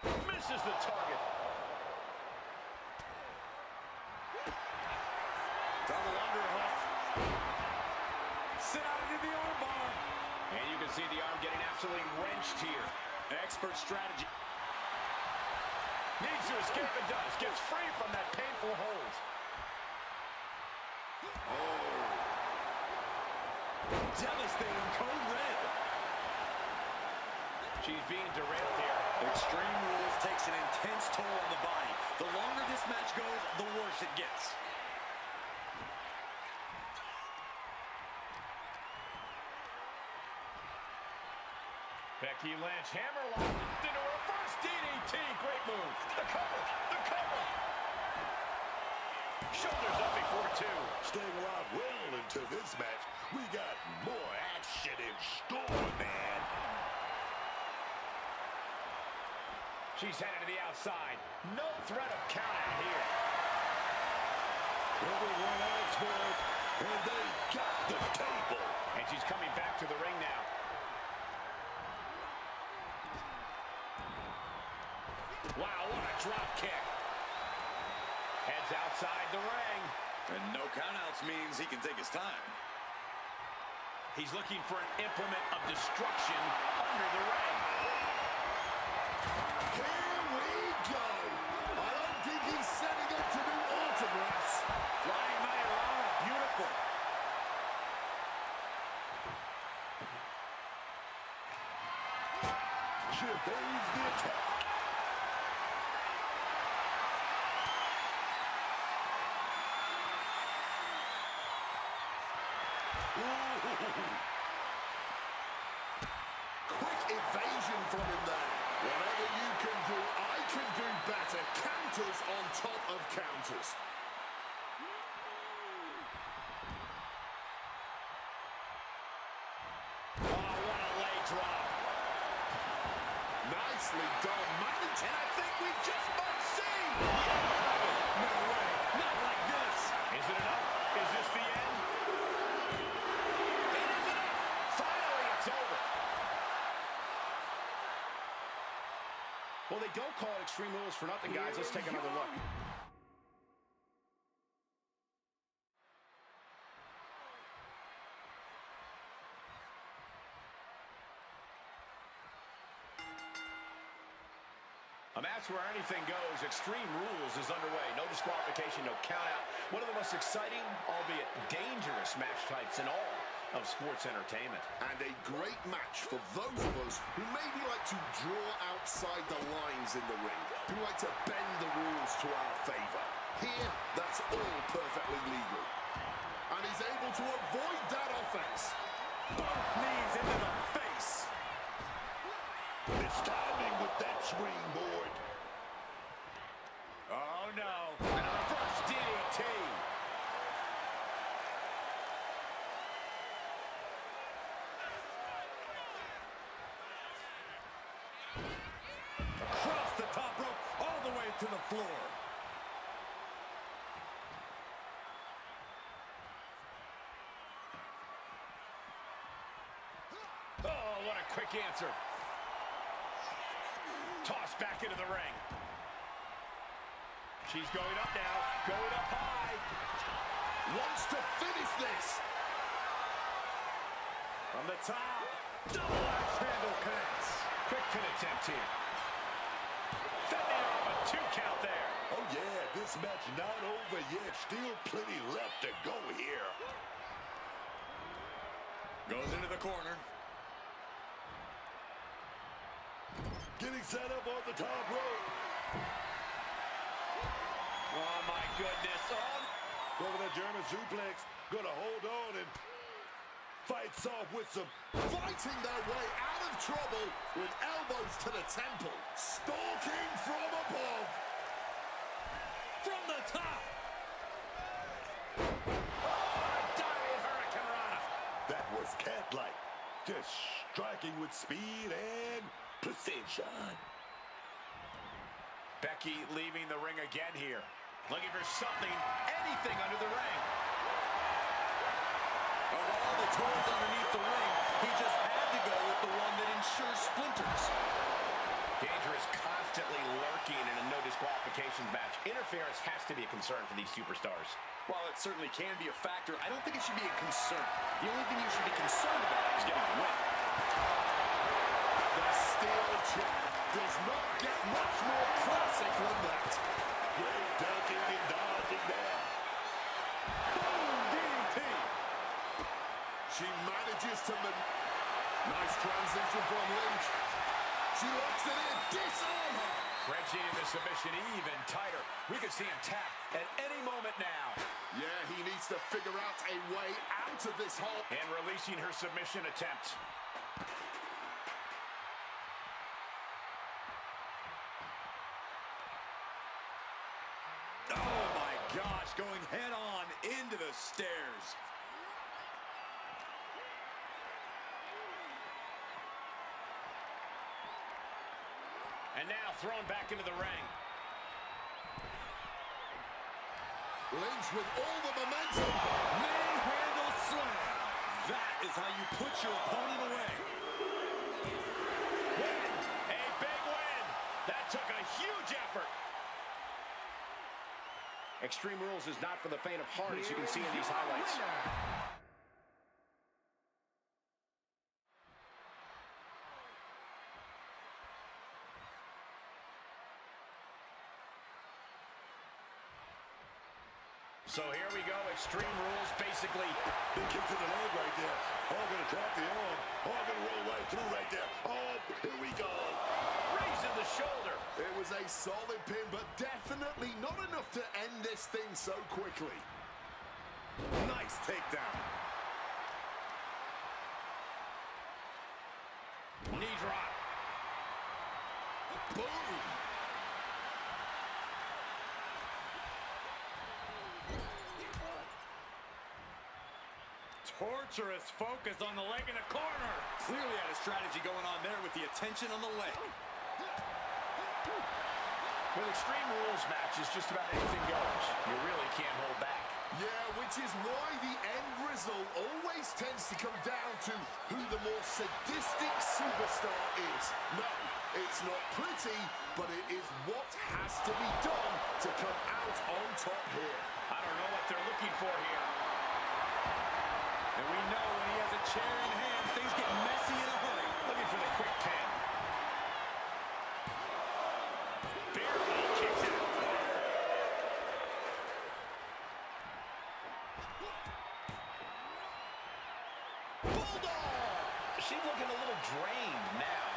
Misses the target. Double underhook. Sit out into the armbar. And you can see the arm getting absolutely wrenched here. Expert strategy. Needs to escape and does. Gets free from that painful hold. Devastating code red. She's being derailed here. Extreme Rules takes an intense toll on the body. The longer this match goes, the worse it gets. Becky Lynch hammerlocked into her first DDT. Great move. The cover. The cover. Shoulders up before 2. Staying alive well into this match. We got more action in store, man. She's headed to the outside. No threat of count out here. Everyone asked for it, and they got the table. And she's coming back to the ring now. Wow, what a drop kick. Heads outside the ring. And no countouts means he can take his time. He's looking for an implement of destruction under the ring. Here we go. I don't think he's setting up to do autographs. Flying Mayorana, beautiful. She evades the attack. Quick evasion from him there. Whatever you can do, I can do better. Counters on top of counters. Oh, what a leg drop. Nicely done, man. And I think we just might see. No way, not like this. Is it enough? Is this the end? It is enough. Finally, it's over. Well, they don't call it Extreme Rules for nothing, guys. Let's take another look. A match where anything goes. Extreme Rules is underway. No disqualification, no count out. One of the most exciting, albeit dangerous match types in all of sports entertainment. And a great match for those of us who maybe like to draw outside the lines in the ring, who like to bend the rules to our favor. Here, that's all perfectly legal. And he's able to avoid that offense. Both knees into the face. It's timing with that springboard. Oh, no. And a reverse DDT. Across the top rope, all the way to the floor. Oh, what a quick answer. Tossed back into the ring. She's going up now, going up high. Wants to finish this. From the top, double axe handle connects. Quick pin attempt here. Fending off a 2 count there. Oh yeah, this match not over yet. Still plenty left to go here. Goes into the corner. Getting set up on the top rope. Oh, my goodness. Go with a German suplex. Gonna hold on and fights off with some. Fighting their way out of trouble with elbows to the temple. Stalking from above. From the top. Diving hurricanrana. That was cat-like. Just striking with speed and precision. Becky leaving the ring again here. Looking for something, anything under the ring. Of all the toys underneath the ring, he just had to go with the one that ensures splinters. Danger is constantly lurking in a no disqualifications match. Interference has to be a concern for these superstars. While it certainly can be a factor, I don't think it should be a concern. The only thing you should be concerned about is getting the win. The steel chair does not get much more classic than that. Great ducking and dodging there. Boom, DDT. She manages to nice transition from Lynch. She locks it in. Disarm her. Wrenching the submission even tighter. We could see him tap at any moment now. Yeah, he needs to figure out a way out of this hole. And releasing her submission attempt. Oh my gosh, going head on into the stairs. And now thrown back into the ring. Lynch with all the momentum. Manhandle slam. That is how you put your opponent away. Win! A big win! That took a huge effort. Extreme Rules is not for the faint of heart, as you can see in these highlights. So here we go, Extreme Rules, basically. Big kick to the leg right there. Oh, gonna drop the arm. Oh, gonna roll right through right there. Oh, here we go. Raising the shoulder. It was a solid pin, but definitely not enough to end this thing so quickly. Nice takedown. Knee drop. Boom. Torturous focus on the leg in the corner. Clearly had a strategy going on there with the attention on the leg. With Extreme Rules matches, just about anything goes. You really can't hold back. Yeah, which is why the end result always tends to come down to who the more sadistic superstar is. No, it's not pretty, but it is what has to be done to come out on top here. I don't know what they're looking for here. And we know when he has a chair in hand, things get messy in a hurry. Looking for the quick pin. Barely kicks out. drained now.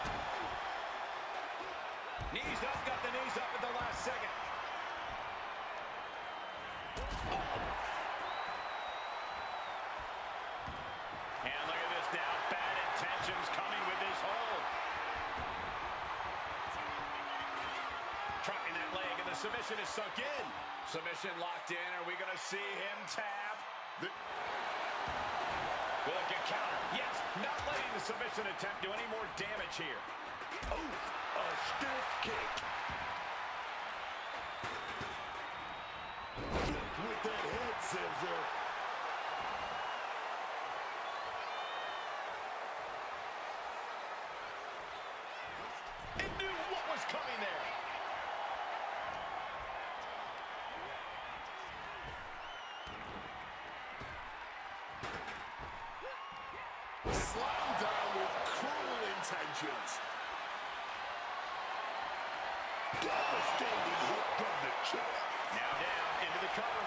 Knees up, got the knees up at the last second. And look at this now. Bad intentions coming with this hold. Dropping that leg, and the submission is sunk in. Submission locked in. Are we going to see him tap? Look at counter. Yes, not letting the submission attempt do any more damage here. Oh, a stiff kick. Flipped with that head scissor. It knew what was coming there. Slammed down with cruel intentions. Devastating hit from the chair. Now down into the cover.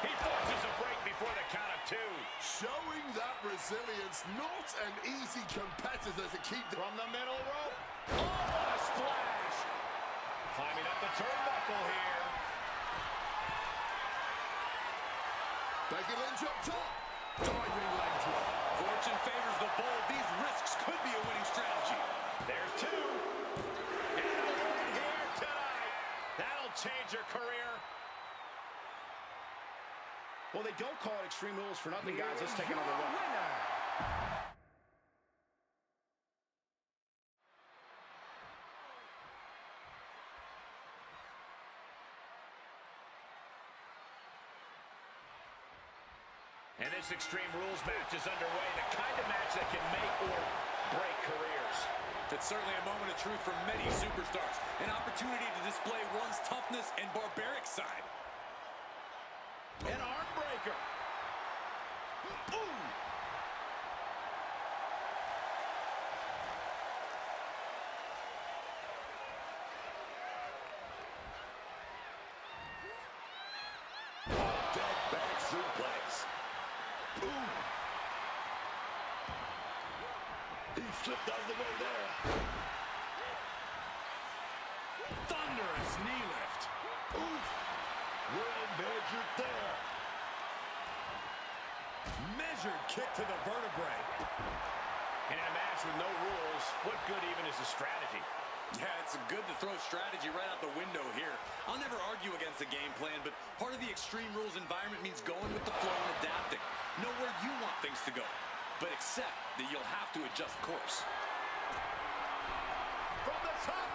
He forces a break before the count of two. Showing that resilience, not an easy competitor to keep From the middle rope. Oh, what a splash. Climbing up the turnbuckle here. Becky Lynch up top. Diving leg drop. Fortune favors the bold. These risks could be a winning strategy. There's two. And a win here tonight. That'll change your career. Well, they don't call it Extreme Rules for nothing, guys. Let's take another look. Winner. And this Extreme Rules match is underway. The kind of match that can make or break careers. It's certainly a moment of truth for many superstars. An opportunity to display one's toughness and barbaric side. An arm breaker. Ooh. That back suplex. Boom. He slipped out of the way there. Thunderous knee lift. Oof. Well measured there. Measured kick to the vertebrae. And in a match with no rules, what good even is the strategy? Yeah, it's good to throw strategy right out the window here. I'll never argue against the game plan, but part of the Extreme Rules environment means going with the flow and adapting. Know where you want things to go, but accept that you'll have to adjust course. From the top.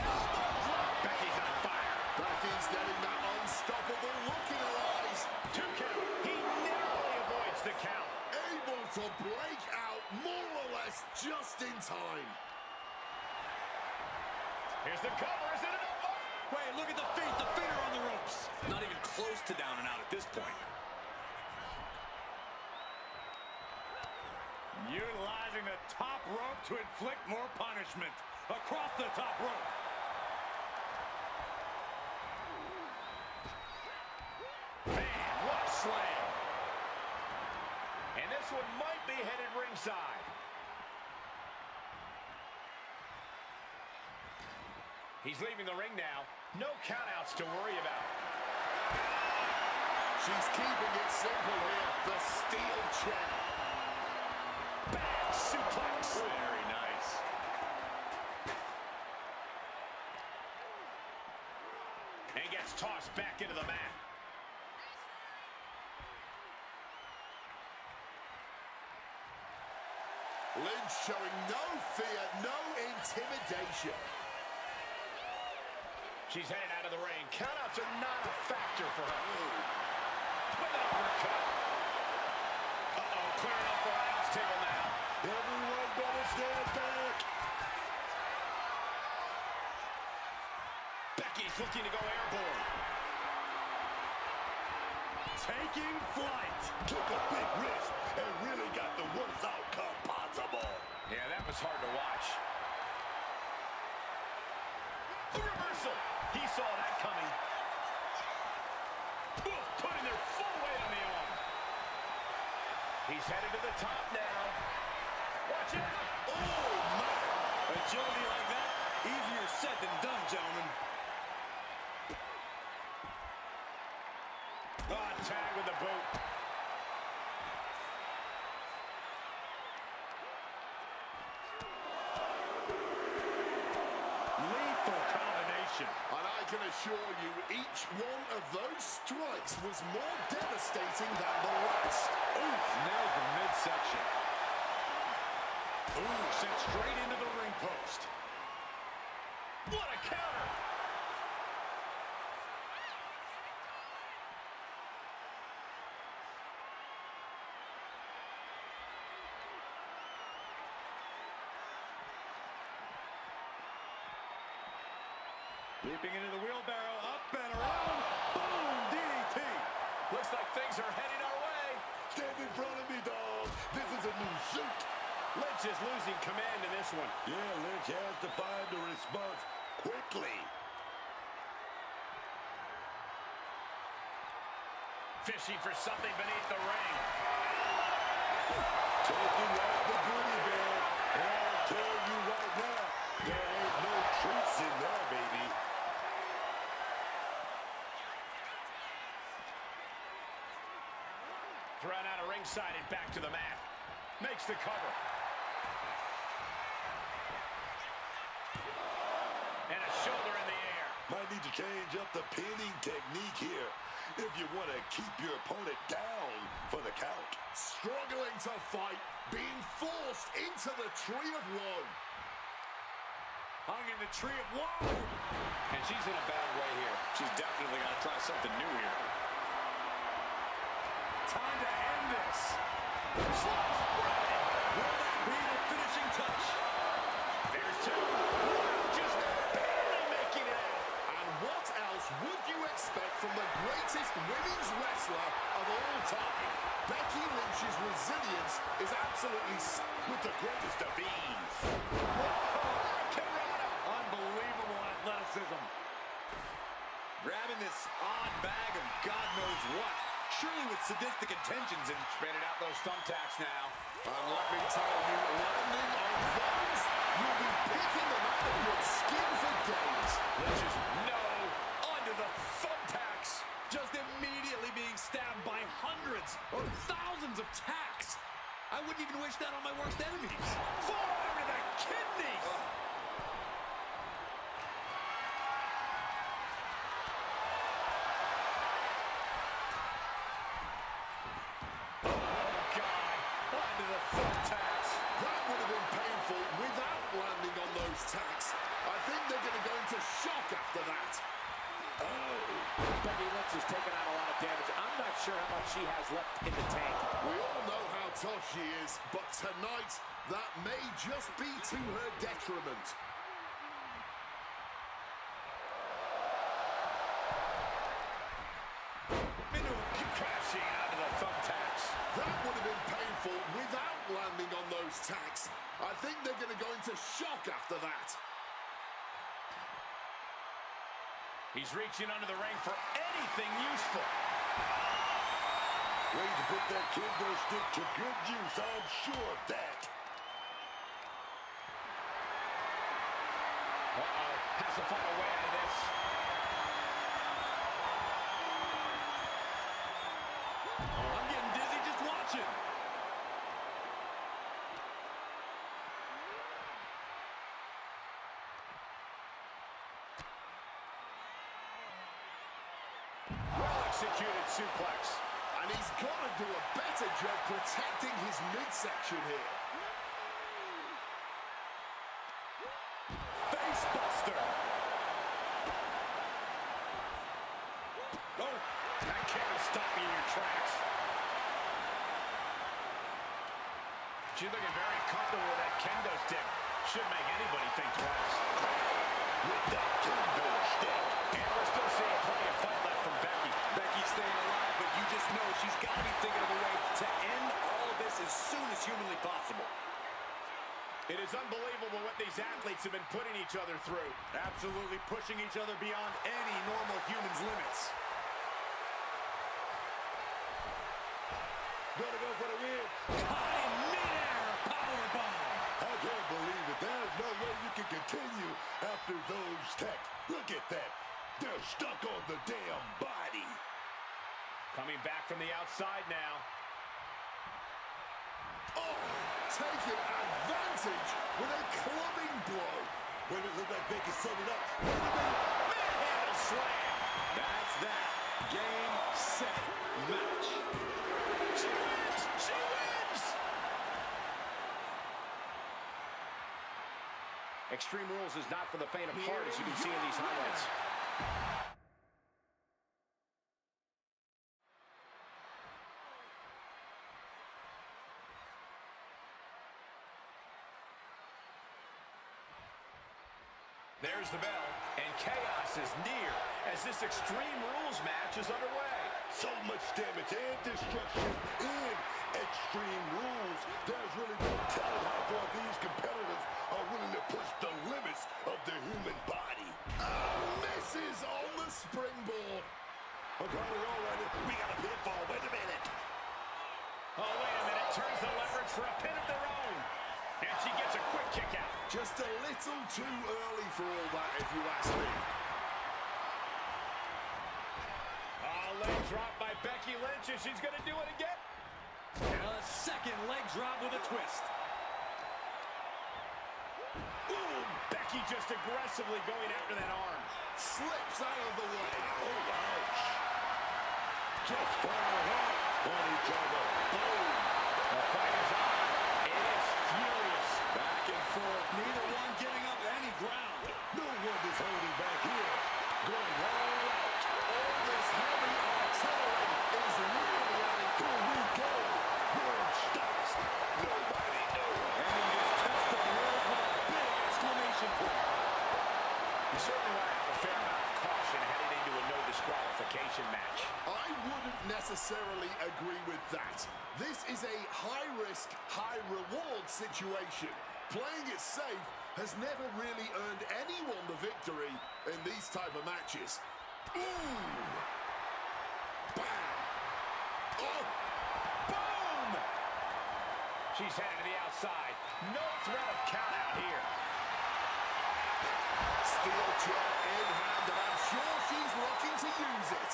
Elbow drop. Becky's on fire. Becky's getting that unstoppable look in her eyes. 2 count. He narrowly avoids the count. Able to break out more or less just in time. Here's the cover. Is it enough? Wait, look at the feet. The feet are on the ropes. Not even close to down and out at this point. Utilizing the top rope to inflict more punishment. Across the top rope. Man, what a slam. And this one might be headed ringside. He's leaving the ring now. No countouts to worry about. She's keeping it simple here. The steel chair. Bad suplex. Very nice. And gets tossed back into the mat. Lynch showing no fear, no intimidation. She's headed out of the ring. Countouts are not a factor for her. With an uppercut. Uh-oh, clearing up for an announce table now. Everyone better stand back. Becky's looking to go airborne. Taking flight. Took a big risk and really got the worst outcome possible. Yeah, that was hard to watch. The reversal. He saw that coming. Putting their full weight on the arm. He's headed to the top now. Watch out! Oh, man! Agility like that, easier said than done, gentlemen. Oh, tag with the boot. Lethal combination. And I can assure you, each one of those strikes was more devastating than the last. Ooh, nails the midsection. Ooh, sent straight into the ring post. What a counter! Leaping into the wheelbarrow, up and around. Boom, DDT. Looks like things are heading our way. Stand in front of me, dog. This is a new suit. Lynch is losing command in this one. Yeah, Lynch has to find the response quickly. Fishing for something beneath the ring. Taking out the goodie bag. And I'll tell you right now, there ain't no truth in there, baby. Thrown out of ringside and back to the mat. Makes the cover. And a shoulder in the air. Might need to change up the pinning technique here if you want to keep your opponent down for the count. Struggling to fight, being forced into the tree of woe. Hung in the tree of woe. And she's in a bad way here. She's definitely got to try something new here. Time to end this. Slice bread. Will that be the finishing touch? There's two. Just barely making it out. And what else would you expect from the greatest women's wrestler of all time? Becky Lynch's resilience is absolutely With the greatest of ease. Unbelievable athleticism. Grabbing this odd bag of God knows what. Surely with sadistic intentions and Spinning out those thumbtacks now. And let me tell you, landing on those, you'll be picking them out of your skin for days. Lynch is onto the thumbtacks. just immediately being stabbed by hundreds or thousands of tacks. I wouldn't even wish that on my worst enemies. Forearm to the kidneys. Tacks. I think they're going to go into shock after that. Oh. Becky Lynch has taken out a lot of damage. I'm not sure how much she has left in the tank. We all know how tough she is, but tonight, that may just be to her detriment. Crashing onto the thumbtacks. That would have been painful without landing on those tacks. I think they're going to go into shock after that. He's reaching under the ring for anything useful. Way to put that kendo stick to good use, I'm sure of that. Uh-oh, has to find a way out of this. I'm getting dizzy just watching. Well-executed suplex. And he's got to do a better job protecting his midsection here. Facebuster. Oh, that can't stop you in your tracks. She's looking very comfortable with that kendo stick. Should make anybody think twice. With that kendo stick. And we're still seeing plenty of fight left from Becky. Becky's staying alive, but you just know she's got to be thinking of a way to end all of this as soon as humanly possible. It is unbelievable what these athletes have been putting each other through. Absolutely pushing each other beyond any normal human's limits. Gonna go for the win. continue after those texts. Look at that. They're stuck on the damn body. Coming back from the outside now. Oh, taking advantage with a clubbing blow. When it looked like they could set it up. Wait a minute. Manhandle slam. That's that. Game, set, match. She wins! She wins! Extreme Rules is not for the faint of heart, as you can see in these highlights. There's the bell, and chaos is near as this Extreme Rules match is underway. So much damage and destruction in Extreme Rules. There's really no telling how far these competitors are willing to push the limits of the human body. Misses on the springboard. Okay, all right. We got a pinfall. Wait a minute. Oh, wait a minute. Turns the leverage for a pin of their own. And she gets a quick kick out. Just a little too early for all that, if you ask me. Oh, leg drop by Becky Lynch, and she's going to do it again. A second leg drop with a twist. Ooh, Becky just aggressively going after that arm. Slips out of the way. Oh, ouch. Just falling hard on each other. Boom. The fight is on. It is furious. Back and forth, neither one giving up any ground. No one is holding back here. Going all out. All this heavy artillery is really adding. Here we go. Where it stops. Nobody knows. Ending this test of world with a big exclamation point. You certainly want to have a fair amount of caution heading into a no disqualification match. I wouldn't necessarily agree with that. This is a high-risk, high-reward situation. Playing it safe has never really earned anyone the victory in these type of matches. Ooh! Bam! Oh! Boom! She's headed to the outside. No threat of count out here. Steel chair in hand, and I'm sure she's looking to use it.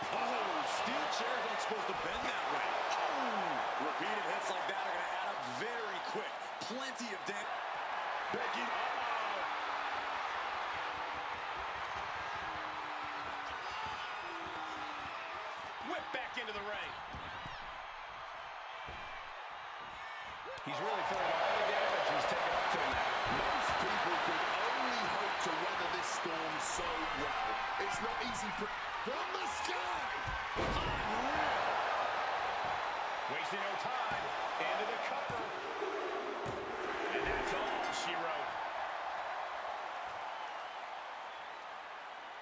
Oh, steel chairs aren't supposed to bend that way. Oh! Repeated hits like that are going to add up very quick. Plenty of damage. Becky. Whip back into the ring. He's really feeling all the damage he's taken up to now. Most people could only hope to weather this storm so well. It's not easy from the sky. Wasting no time. Into the cover. And that's all she wrote.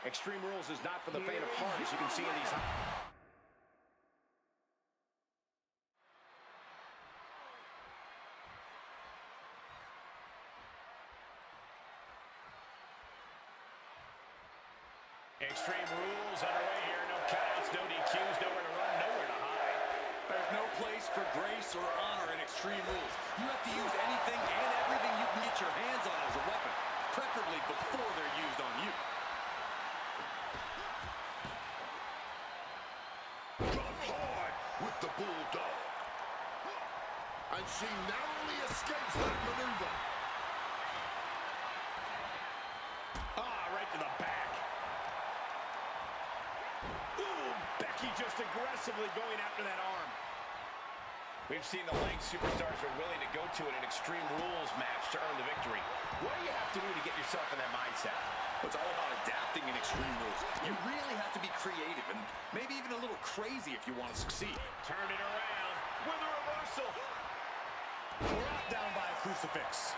Extreme Rules is not for the faint of heart, as you can see in these. Extreme Rules underway here. No counts, no DQs, nowhere to run, nowhere to hide. There's no place for grace or honor in Extreme Rules. You have to use anything and everything you can get your hands on as a weapon, preferably before they're used on you. Dropped hard with the bulldog. And she narrowly escapes that maneuver. Ah, right to the back. Ooh, Becky just aggressively going after that arm. We've seen the lengths superstars are willing to go to in an Extreme Rules match to earn the victory. What do you have to do to get yourself in that mindset? It's all about adapting in Extreme Rules. You really have to be creative and maybe even a little crazy if you want to succeed. Turn it around with a reversal. Brought down by a crucifix.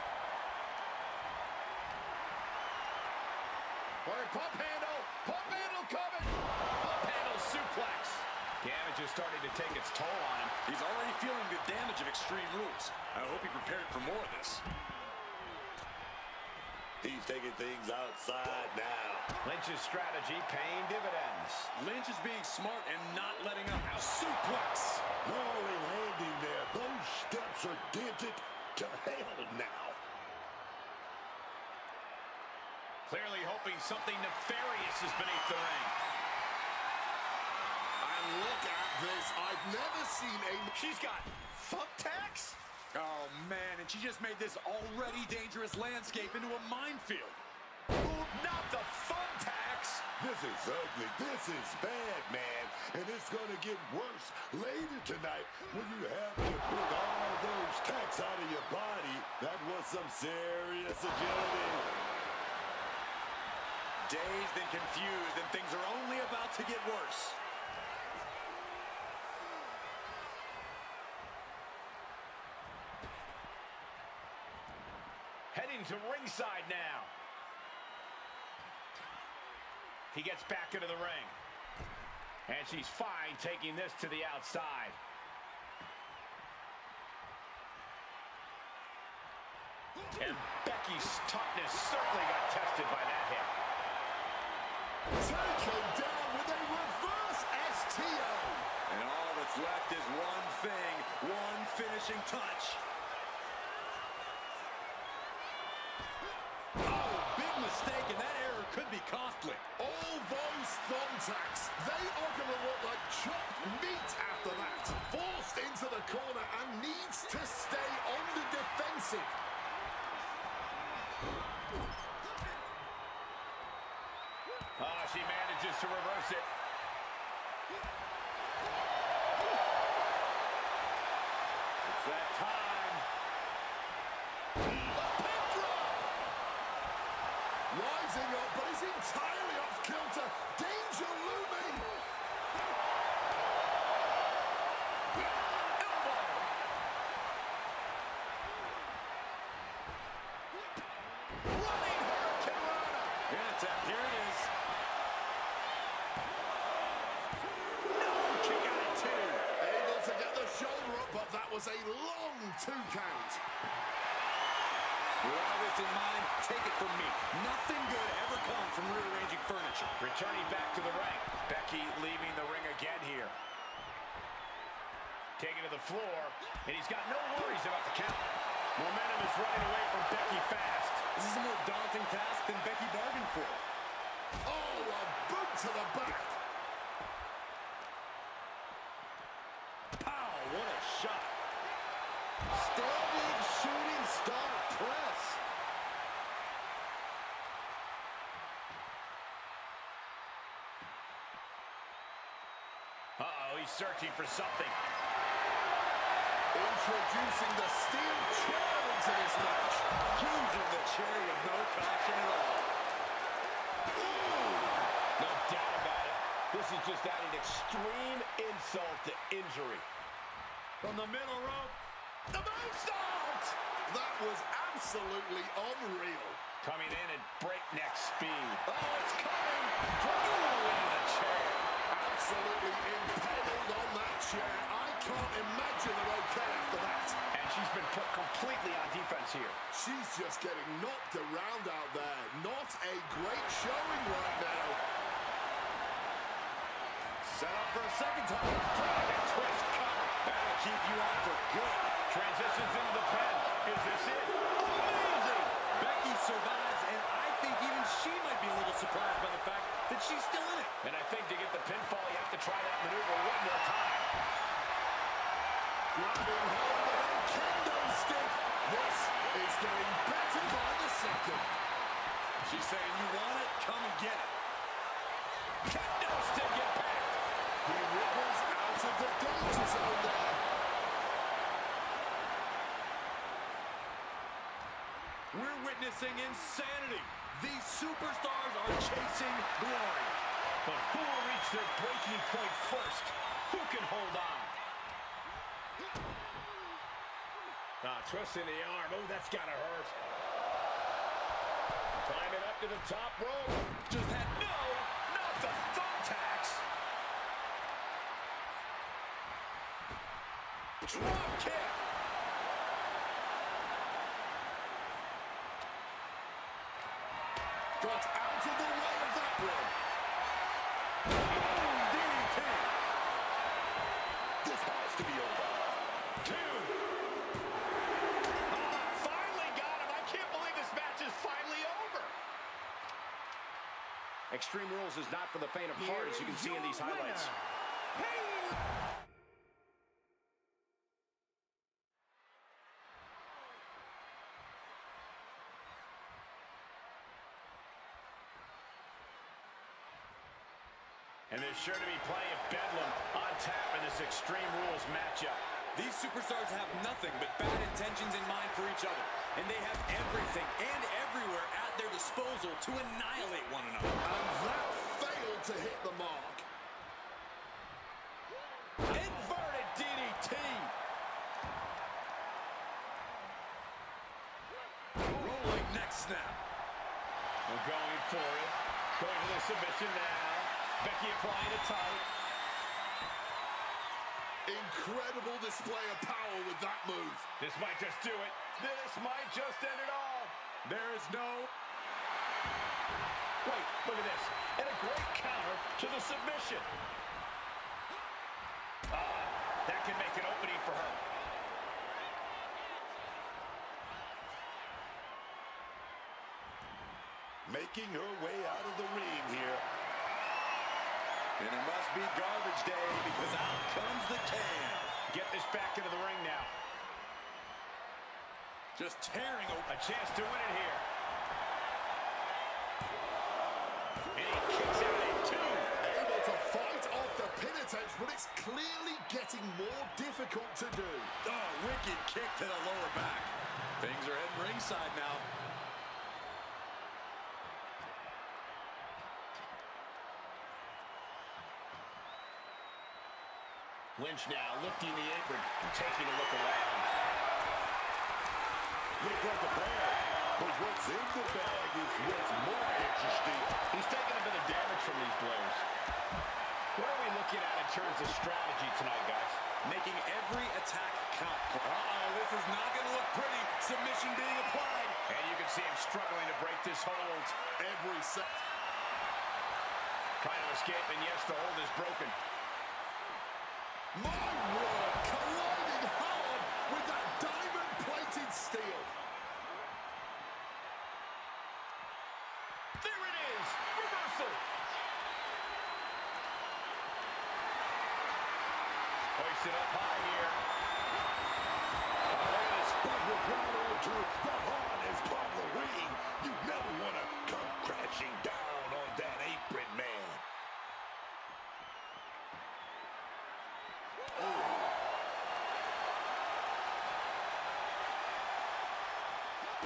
Pump handle coming. Pump handle suplex. Damage is starting to take its toll on him. He's already feeling the damage of Extreme Rules. I hope he prepared for more of this. He's taking things outside now. Lynch's strategy paying dividends. Lynch is being smart and not letting up. A suplex. Not only landing there, those steps are dented to hell now. Clearly hoping something nefarious is beneath the ring. And look at this. I've never seen a... She's got thumbtacks? Oh, man, and she just made this already dangerous landscape into a minefield. Ooh, not the thumbtacks! This is ugly. This is bad, man. And it's going to get worse later tonight when you have to put all those tacks out of your body. That was some serious agility. Dazed and confused, and things are only about to get worse. Heading to ringside now. He gets back into the ring. And she's fine taking this to the outside. And Becky's toughness certainly got tested by that hit. Taken down with a reverse STO. And all that's left is one thing, one finishing touch. Oh, big mistake, and that error could be costly. All those thumbtacks, they are going to look like chopped meat after that. Forced into the corner and needs to stay on the defensive. Oh, she manages to reverse it. It's that time. Rising up, but is entirely off kilter. Danger looming. Running hurricanrana. Yeah, tap, here it is. No, kick out at two. Able to get the shoulder up, but that was a long 2 count. With all this in mind, take it from me. Nothing good ever comes from rearranging furniture. Returning back to the ring. Becky leaving the ring again here. Taking to the floor, and he's got no worries about the count. Momentum is running away from Becky fast. This is a more daunting task than Becky bargained for. Oh, a boot to the back. Pow, what a shot. Standing shooting star press. Uh-oh, he's searching for something. Introducing the steel chair into this match. Using the cherry of no caution at all. No doubt about it. This is just adding extreme insult to injury. From the middle rope. The moonsault! That was absolutely unreal. Coming in at breakneck speed. Oh, it's coming. Ooh, into the chair. Absolutely impaled on that chair. I can't imagine they're okay after that. And she's been put completely on defense here. She's just getting knocked around out there. Not a great showing right now. Set up for a second time. Dragon twist cover. That'll keep you out for good. Transitions into the pen. Is this it? Amazing! Becky survives, and I think even she might be a little surprised by the fact that she's still in it. And I think to get the pinfall, you have to try that maneuver one more time. Grabbing hold of a kendo stick. This is getting better by the second. She's saying, you want it? Come and get it. Kendo stick impact. He wriggles out of the danger zone there. We're witnessing insanity. These superstars are chasing glory. But who will reach their breaking point first? Who can hold on? Twisting the arm. Oh, that's gotta hurt. Climbing up to the top rope. Just had No, not the thumbtacks. Drop kick. Got out of the way of that one. DDT. This has to be over. Two. Finally got him. I can't believe this match is finally over. Extreme Rules is not for the faint of heart, as you can see in these highlights. And there's sure to be plenty of bedlam on tap in this Extreme Rules matchup. These superstars have nothing but bad intentions in mind for each other. And they have everything and everywhere at their disposal to annihilate one another. And that failed to hit the mark. Inverted DDT. Rolling neck snap. We're going for it. Going for the submission now. Becky applying it tight. Incredible display of power with that move. This might just do it. This might just end it all. There is no... Wait, look at this. And a great counter to the submission. That can make an opening for her. Making her way out of the ring here. And it must be garbage day because out comes the can. Get this back into the ring now. Just tearing open. A chance to win it here. And he kicks out at 2. Able to fight off the pin attempts, but it's clearly getting more difficult to do. Oh, wicked kick to the lower back. Things are heading ringside now. Lynch now lifting the apron, taking a look around. Look like a bag, but what's in the bag is what's more interesting. He's taking a bit of damage from these blows. What are we looking at in terms of strategy tonight, guys? Making every attack count. Uh-oh, this is not going to look pretty. Submission being applied. And you can see him struggling to break this hold. Every set. Trying to escape, and yes, the hold is broken. My word, colliding hard with that diamond-plated steel. There it is! Reversal! Hoisted up high here. Look at this. But we're brought over to the hardest part of the ring. You never want to come crashing down on that apron, man.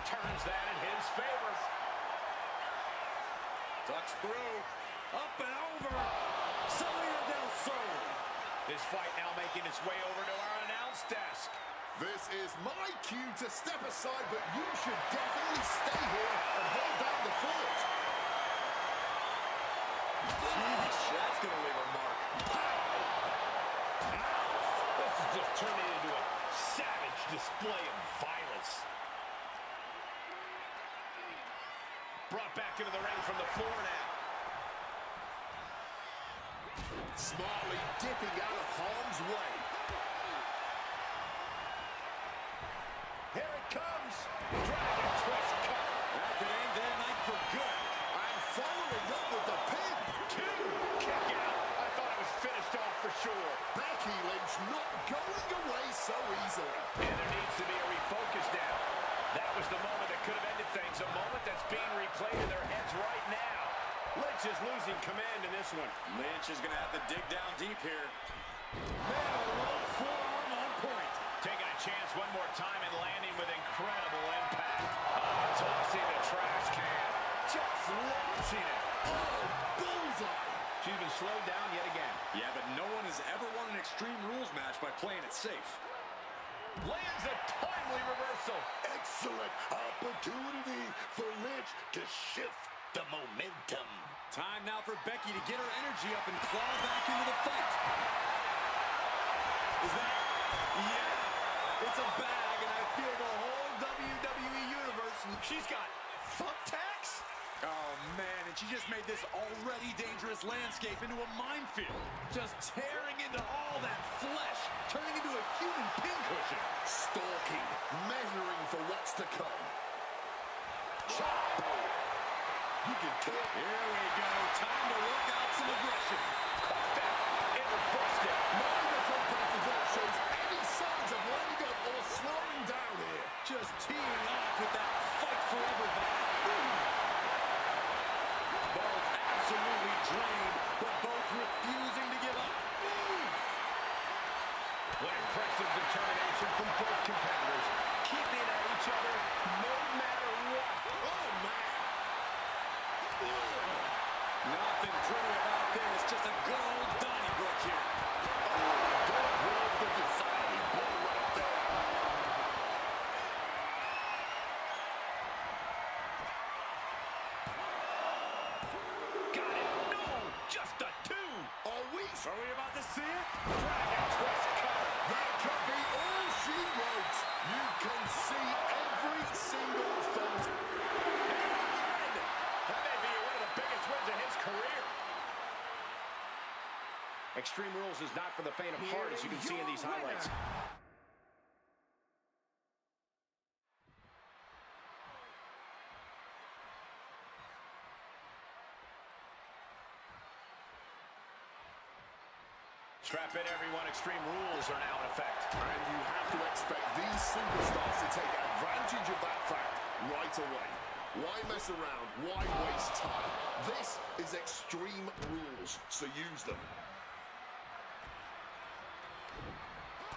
Turns that in his favor. Ducks through. Up and over. Salida del Sol. This fight now making its way over to our announce desk. This is my cue to step aside, but you should definitely stay here and hold down the fort. Sheesh, that's going to leave a mark. This is just turning into a savage display of violence. Brought back into the ring from the floor now. Smartly dipping out of harm's way. Here it comes. Dragon twist cover. That could end their night for good. And following up with the pin. 2. Kick out. I thought it was finished off for sure. Becky Lynch not going away so easily. And there needs to be a refocus now. That was the moment that could have ended things. A moment that's being replayed in their heads right now. Lynch is losing command in this one. Lynch is going to have to dig down deep here. Man, forearm on point. Taking a chance one more time and landing with incredible impact. Tossing the trash can. Just launching it. Oh, bullseye. She's been slowed down yet again. Yeah, but no one has ever won an Extreme Rules match by playing it safe. Lands a timely reversal. Excellent opportunity for Lynch to shift the momentum. Time now for Becky to get her energy up and claw back into the fight. Is that... Yeah, it's a bag, and I feel the whole WWE Universe... She's got thumbtacks? Oh, man, and she just made this already dangerous landscape into a minefield. Just tearing into all that flesh, turning into a human pincushion. Stalking, measuring for what's to come. Chop. You can tell. Here we go. Time to work out some aggression. Caught that and reversed it. Neither competitor shows any signs of letting up or slowing down here. Just teeing off with that fight forever vibe. Both absolutely drained, but both refusing to give up. What impressive determination from both competitors, keeping at each other no matter what. Oh, man. Nothing pretty about this, just a good old Donnybrook here. That was the deciding blow right there. Got it. No, just a two. Are we? Are we about to see it? Dragon twist cover. That could be all she wrote. You can see every single thing. That may be one of the biggest wins of his career. Extreme Rules is not for the faint of heart, as you can see in these highlights. Strap in, everyone. Extreme Rules are now in effect. And you have to expect these superstars to take advantage of that fact right away. Why mess around? Why waste time? This is Extreme Rules, so use them.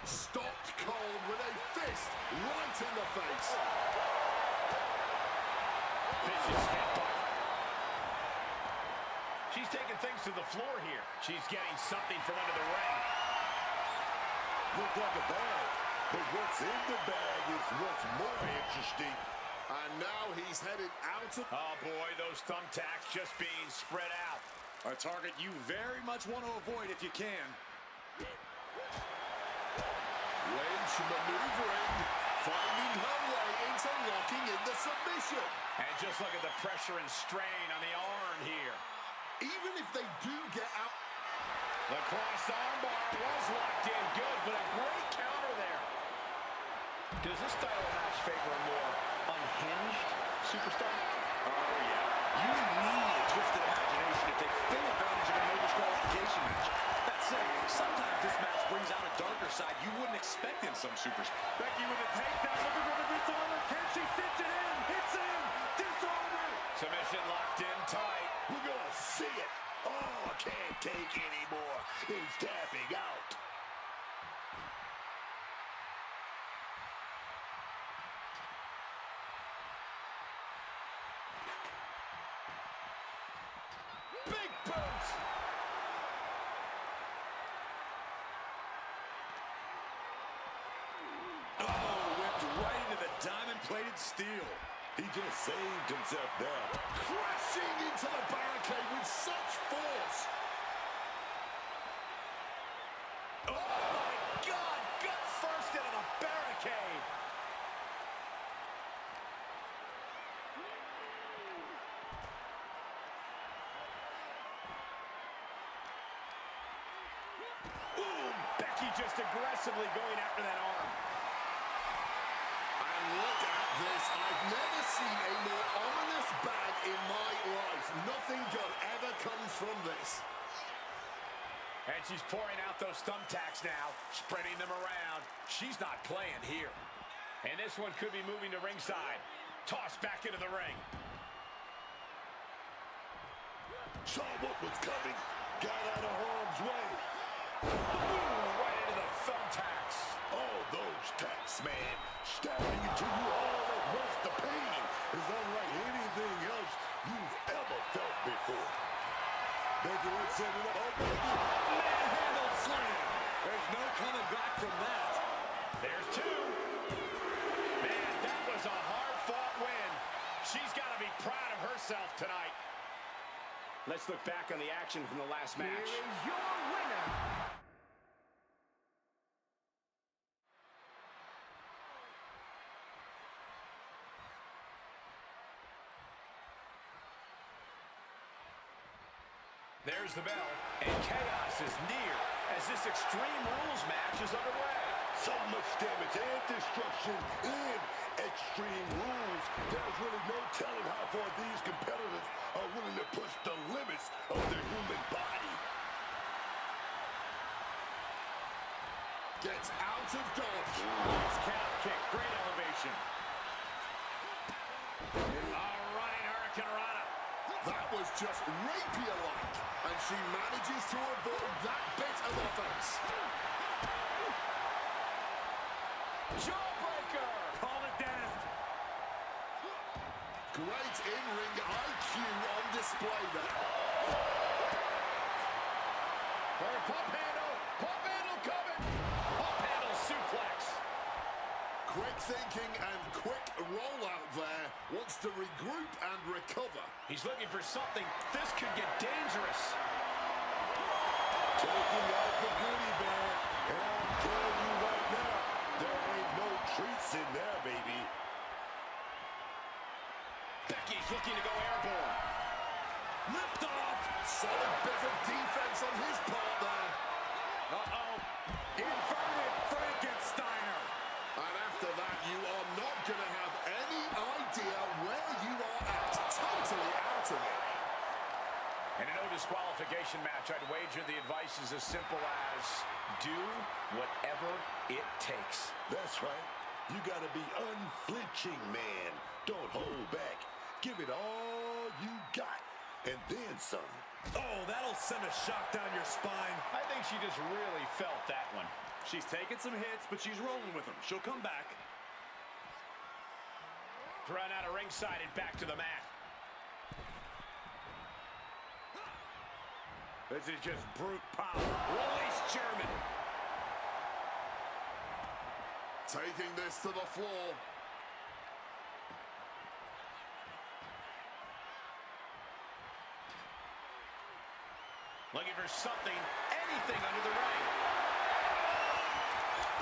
Stopped cold with a fist right in the face. Vicious headbutt. She's taking things to the floor here. She's getting something from under the ring. Looked like a bag, but what's in the bag is what's more interesting. And now he's headed out of... Oh, boy, those thumbtacks just being spread out. A target you very much want to avoid if you can. Lynch maneuvering, finding her way into locking in the submission. And just look at the pressure and strain on the arm here. Even if they do get out... The cross armbar was locked in good, but a great counter there. Does this style of match favor a more unhinged superstar? Oh, yeah. You need a twisted imagination to take full advantage of a no disqualification match. That said, sometimes this match brings out a darker side you wouldn't expect in some superstars. Becky with a takedown, looking for the dishonor. Can she cinch it in? It's in! Dishonor! Submission locked in tight. We're gonna see it. Oh, I can't take anymore. He's tapping out. Big boots. Oh, whipped right into the diamond-plated steel. He just saved himself there. Crashing into the barricade with such force. Oh, my God. Gut first into the barricade. Ooh, Becky just aggressively going after that arm. And look at this. I've never seen a more ominous bag in my life. Nothing good ever comes from this. And she's pouring out those thumbtacks now, spreading them around. She's not playing here. And this one could be moving to ringside. Tossed back into the ring. Saw what was coming. Got out of harm's way. Ooh, right into the thumbtacks. All those tacks, man. Stabbing into you all at once. The pain is unlike anything else you've ever felt before. Becky, let's set it up. Oh, baby. Manhandle slam. There's no coming back from that. There's two. Man, that was a hard-fought win. She's got to be proud of herself tonight. Let's look back on the action from the last match. Here is your winner. There's the bell, and chaos is near as this Extreme Rules match is underway. So much damage and destruction in Extreme Rules. There's really no telling how far these competitors are Gets out of dodge. Nice calf kick. Great elevation. Running Hurricane Rana. That was just rapier-like, and she manages to avoid that bit of offense. Jawbreaker. Call it death. Great in-ring IQ on display there. Pump handle. Pump handle coming. Pump handle suplex. Quick thinking and quick rollout there. Wants to regroup and recover. He's looking for something. This could get dangerous. Taking out the goodie bag. And I'm telling you right now, there ain't no treats in there, baby. Becky's looking to go airborne. Lift off. Solid bit of defense on his part there. Uh-oh. Inverted Frankensteiner. And after that, you are not going to have any idea where you are at. Totally out of it. In a no disqualification match, I'd wager the advice is as simple as do whatever it takes. That's right. You gotta be unflinching, man. Don't hold back. Give it all you got. And then some. Oh, that'll send a shock down your spine. I think she just really felt that one. She's taking some hits, but she's rolling with them. She'll come back. Thrown out of ringside and back to the mat. This is just brute power. Release German. Taking this to the floor. Looking for something, anything under the ring.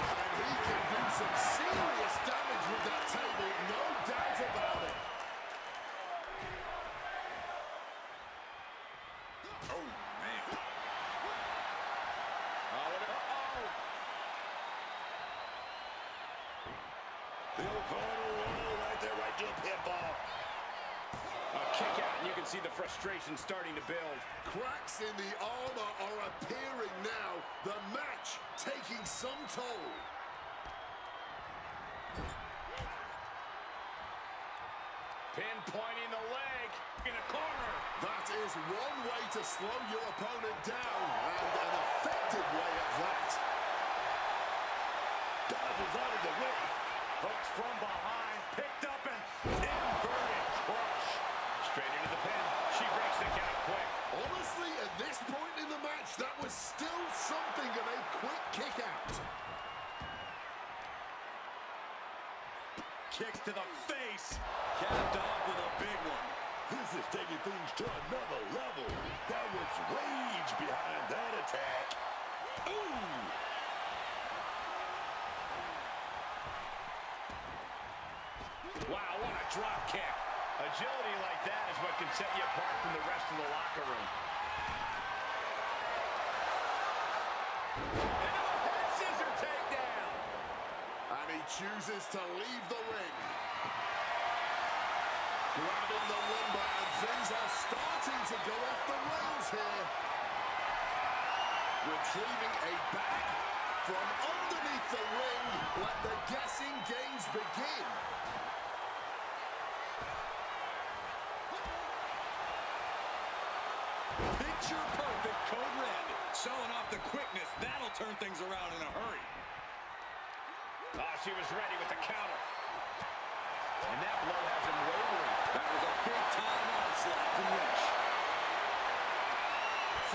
And he can do some serious damage with that table, no doubt about it. Oh, man. The old final roll right there, right to a pinball. A kick out, and you can see the frustration starting to build. Cracks in the armor are appearing now. The match taking some toll. Pinpointing the leg in a corner. That is one way to slow your opponent down, and an effective way at that. Dodges out of the way. Hooks from behind, picked up and inverted crush. Straight into the pin. She breaks the count quick. Honestly, at this point in the match, that was still something of a quick kick out. Kicks to the face. Capped off with a big one. This is taking things to another level. That was rage behind that attack. Ooh! Wow, what a drop kick. Agility like that is what can set you apart from the rest of the locker room. Into a head scissor takedown. And he chooses to leave the ring. Grabbing the lumber, and things are starting to go off the rails here. Retrieving a bag from underneath the ring. Let the guessing games begin. Picture perfect code red. Showing off the quickness. That'll turn things around in a hurry. Oh, she was ready with the counter. And that blow has him wavering. That was a big-time onslaught from Rich.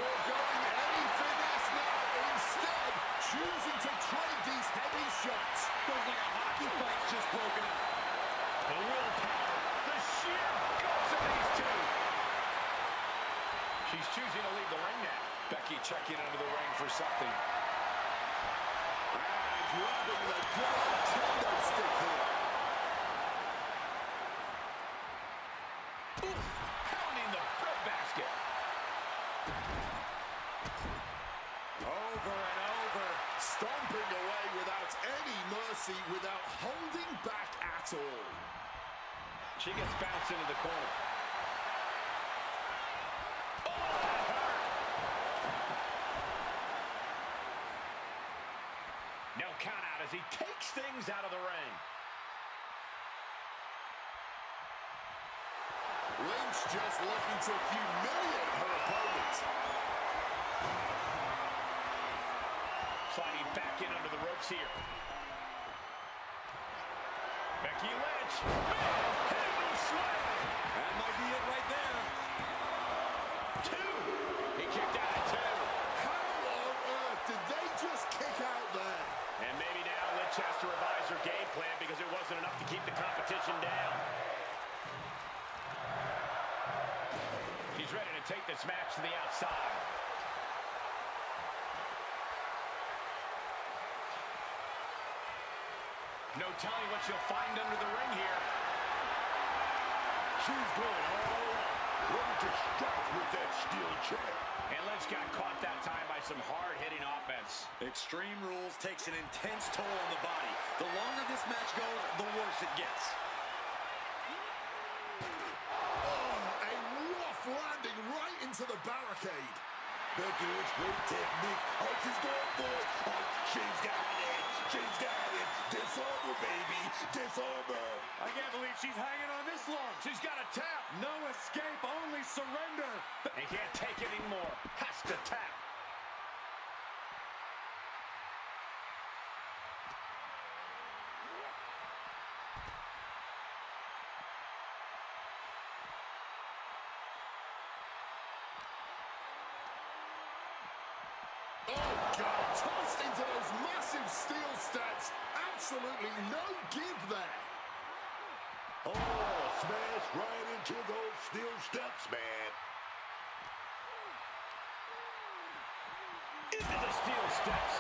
Foregoing anything else now, instead choosing to trade these heavy shots. Looks like a hockey fight's just broken up. The willpower, the sheer guts of these two. She's choosing to leave the ring now. Becky checking under the ring for something. And grabbing the good old kendo stick here. Ooh, pounding the breadbasket. Over and over. Stomping away without any mercy, without holding back at all. She gets bounced into the corner. Oh, that hurt. count out as he takes things out of the ring. Lynch just looking to humiliate her opponent. Sliding back in under the ropes here. Becky Lynch. Manhandle slam. That might be it right there. 2. He kicked out at 2. How on earth did they just kick out there? And maybe now Lynch has to revise her game plan because it wasn't enough to keep the competition down. She's ready to take this match to the outside. No telling what she'll find under the ring here. She's going all out, ready to strike with that steel chair. And Lynch got caught that time by some hard-hitting offense. Extreme Rules takes an intense toll on the body. The longer this match goes, the worse it gets. Oh, a rough landing right into the barricade. Becky Lynch, great technique. Oh, she's going for it. Oh, she's got it. She's got it. Disarm her, baby. Disarm her. I can't believe she's hanging on this long. She's got a tap. No escape, only surrender. He can't take it anymore. Has to tap. Oh, God. Tossed into those massive steel steps. Absolutely no give there. Oh, smash right into those steel steps, man. Into the steel steps.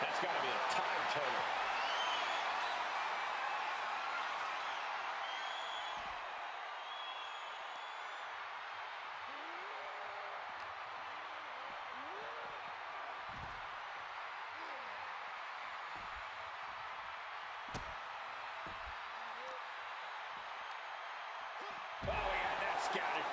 That's got to be a time total. Oh, he had that scouted.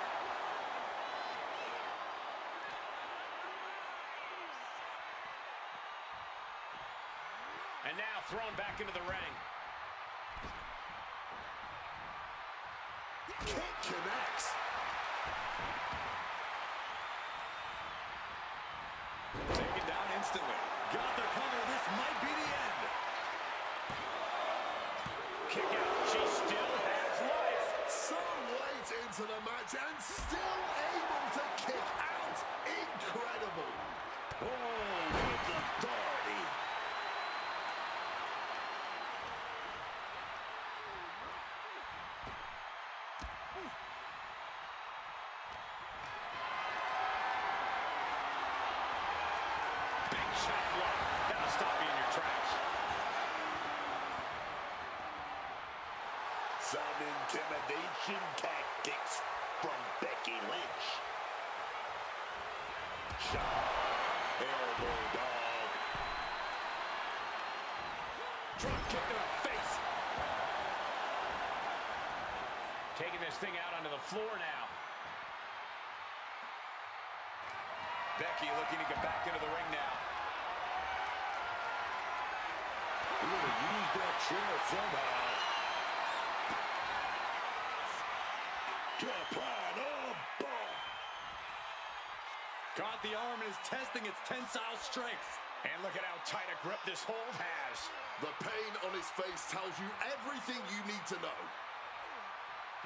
And now thrown back into the ring. Kick connects. Taken down instantly. Got the cover. This might be the end. Kick out. She still has life. So late into the match and still able to kick out. Incredible. Oh, with authority. Big shot block. That'll stop you in your tracks. Some intimidation tactics from Becky Lynch. Shot. Elbow dog. Drop kick to the face. Taking this thing out onto the floor now. Becky looking to get back into the ring now. We're going to use that chair somehow. Capine, oh, ball. Caught the arm and is testing its tensile strength. And look at how tight a grip this hold has. The pain on his face tells you everything you need to know.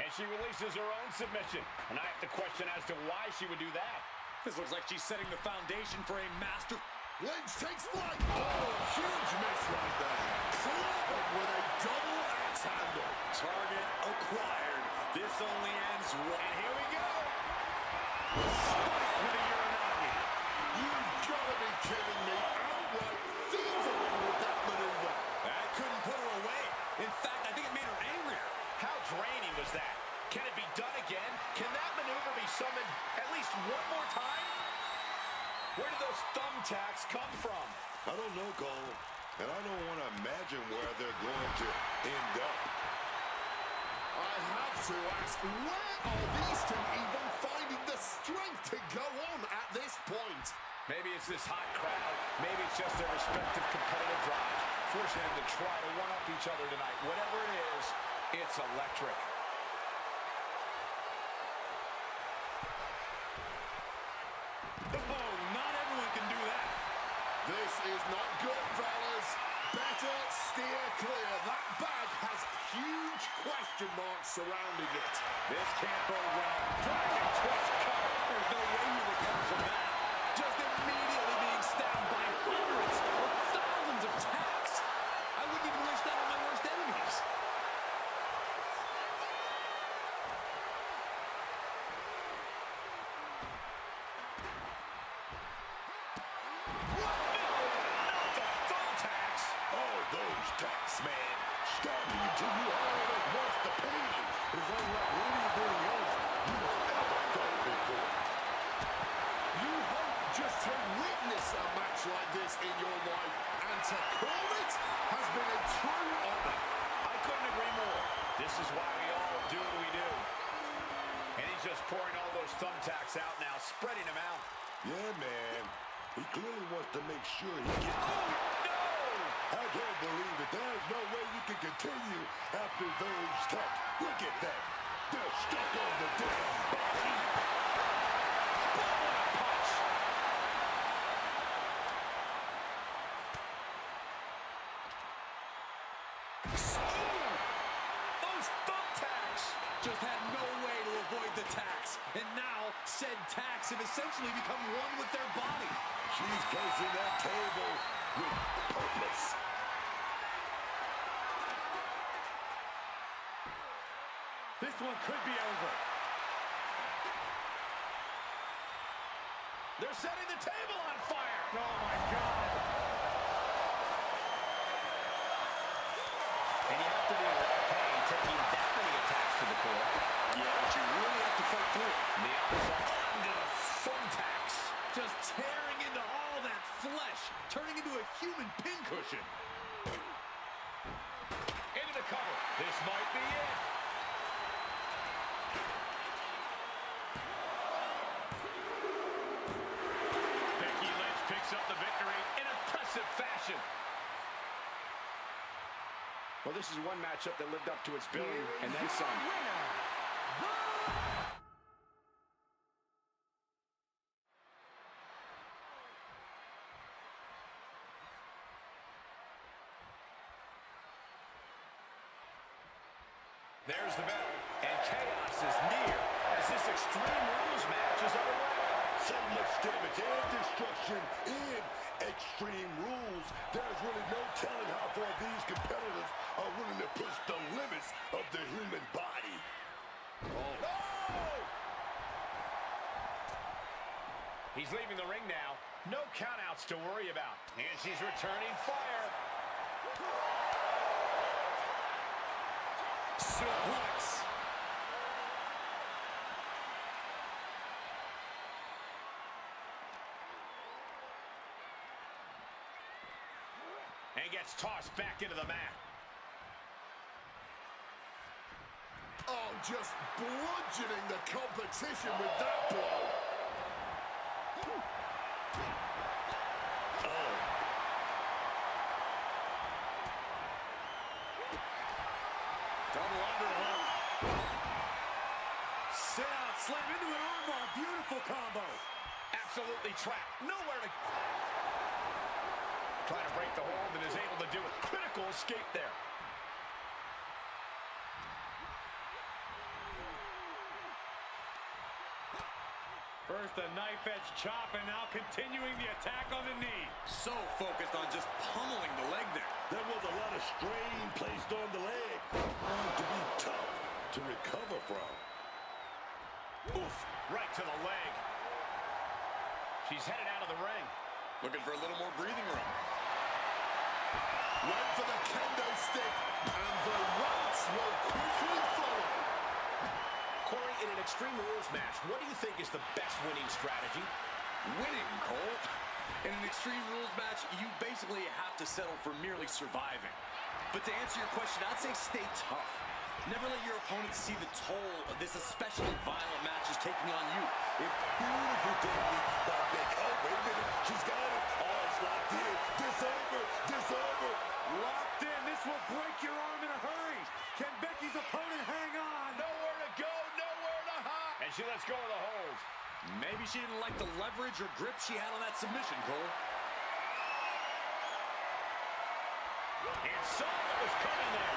And she releases her own submission. And I have to question as to why she would do that. This looks like she's setting the foundation for a master. Lynch takes flight. Oh, huge miss right there. Clobbered with a double axe handle. Target acquired. This only ends one. And here we go. Spiked with a Uranagi. You've got to be kidding me. Outright thievery with that maneuver. That couldn't put her away. In fact, I think it made her angrier. How draining was that? Can it be done again? Can that maneuver be summoned at least one more time? Where did those thumbtacks come from? I don't know, Cole. And I don't want to imagine where they're going to end up. I have to ask, where are these two even finding the strength to go on at this point? Maybe it's this hot crowd. Maybe it's just their respective competitive drives, forcing them to try to one-up each other tonight. Whatever it is, it's electric. Boom! Not everyone can do that. This is not good, fellas. Better steer clear. That bag has huge question marks surrounding it. This can't go well. Dragon twist cover. There's no way you recover from that. Just immediately being stabbed by hundreds or thousands of tacks. I wouldn't even wish that on my worst enemies. Those tacks, man. Stabbing until you already wants the pain is unlike anything else you've ever felt before. You hope just to witness a match like this in your life, and to call it has been a true honor. I couldn't agree more. This is why we all do what we do. And he's just pouring all those thumbtacks out now, spreading them out. Yeah, man. He clearly wants to make sure he gets Oh, no! I can't believe it. There's no way you can continue after those tacks. Look at that. They're stuck on the damn body. Punch! Those thumbtacks! Just had no way to avoid the tacks. And now, said tacks have essentially become one with their body. She's placing that table with purpose. This one could be over. They're setting the table on fire! Oh, my God. And you have to be in a lot of pain taking that many attacks to the core. Yeah, but you really have to fight through it. And the opposite onto the thumbtacks. Just tearing into all that flesh, turning into a human pincushion. Into the cover. This might be it. Becky Lynch picks up the victory in impressive fashion. Well, this is one matchup that lived up to its billing and then some. Winner. There's the bell, and chaos is near as this Extreme Rules match is underway. So much damage and destruction in Extreme Rules. There's really no telling how far these competitors are willing to push the limits of the human body. Oh! He's leaving the ring now. No countouts to worry about. And she's returning fire. Suplex. And gets tossed back into the mat. Oh, just bludgeoning the competition with that blow. Double underhook. Sit out, slam into an armbar. Beautiful combo. Absolutely trapped. Nowhere to... Trying to break the hold and is able to do it. Critical escape there. First a knife-edge chop, and now continuing the attack on the knee. So focused on just pummeling the leg there. There was a lot of strain placed on the leg. Going to be tough to recover from. Oof, right to the leg. She's headed out of the ring. Looking for a little more breathing room. Went for the kendo stick, and the rights will quickly follow. Corey, in an Extreme Rules match, what do you think is the best winning strategy? Winning, Cole. In an Extreme Rules match, you basically have to settle for merely surviving. But to answer your question, I'd say stay tough. Never let your opponent see the toll of this especially violent match is taking on you. Beautiful technique by Becky. Oh, wait a minute. She's got it. Oh, it's locked Maybe she didn't like the leverage or grip she had on that submission, Cole. And saw what was coming there.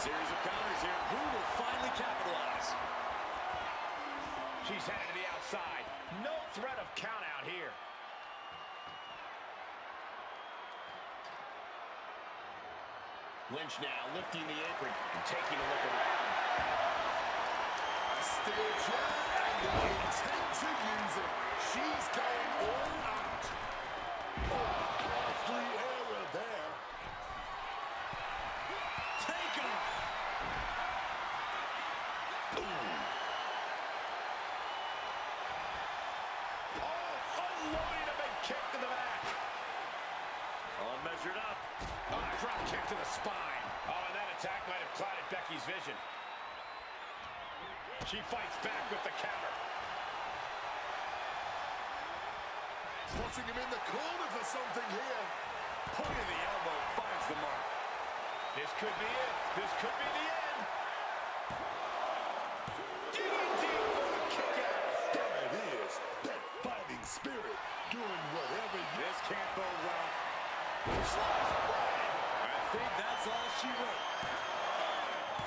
Series of counters here. Who will finally capitalize? She's headed to the outside. No threat of count out here. Lynch now lifting the apron and taking a look around. A steel chair and the intent to use it. She's going all out. Oh, costly error there. Take off. Unloading a big kick to the back. All measured up. Oh, drop kick to the spine. Oh, and that attack might have clouded Becky's vision. She fights back with the counter. Putting him in the corner for something here. Point of the elbow finds the mark. This could be it. This could be the end. Digging deep for the kick out. There it is. That fighting spirit doing whatever you... This can't bode well. Slice bread. I think that's all she wrote.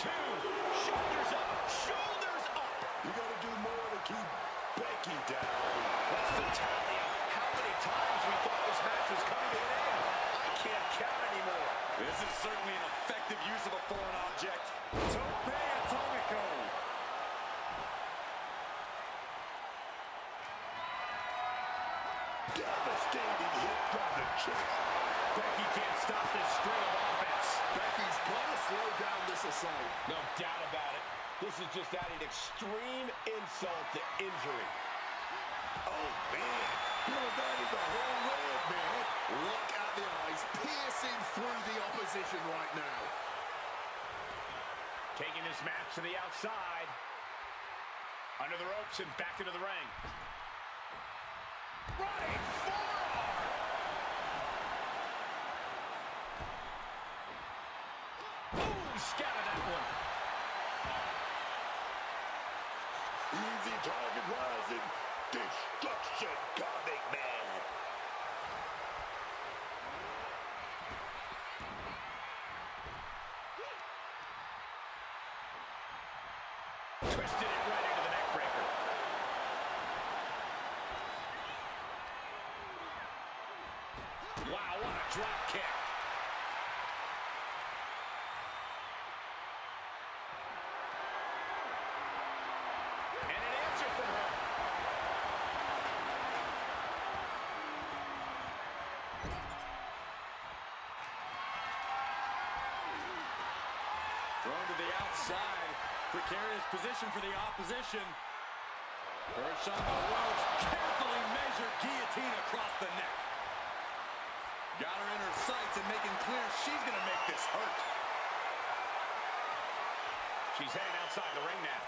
2. Shoulders up. Shoulders up. You got to do more to keep Becky down. What's the tally of how many times we thought this match was coming to an end? I can't count anymore. This is certainly an effective use of a foreign object. Tope Atomico. Devastating hit from the chest. Becky can't stop this string of offense. Becky's got to slow down this assault. No doubt about it. This is just adding extreme insult to injury. Oh, man. Pulling that in the whole red, man. Look at the eyes piercing through the opposition right now. Taking this match to the outside. Under the ropes and back into the ring. Running forearm. Ooh, scattered that one. Easy target rising. Destruction coming, man. Twisted it right into the neck breaker. Wow, what a drop kick. And an answer from her. Thrown to the outside. Precarious position for the opposition. First on the ropes. Carefully measured guillotine across the neck. Got her in her sights and making clear she's going to make this hurt. She's heading outside the ring now.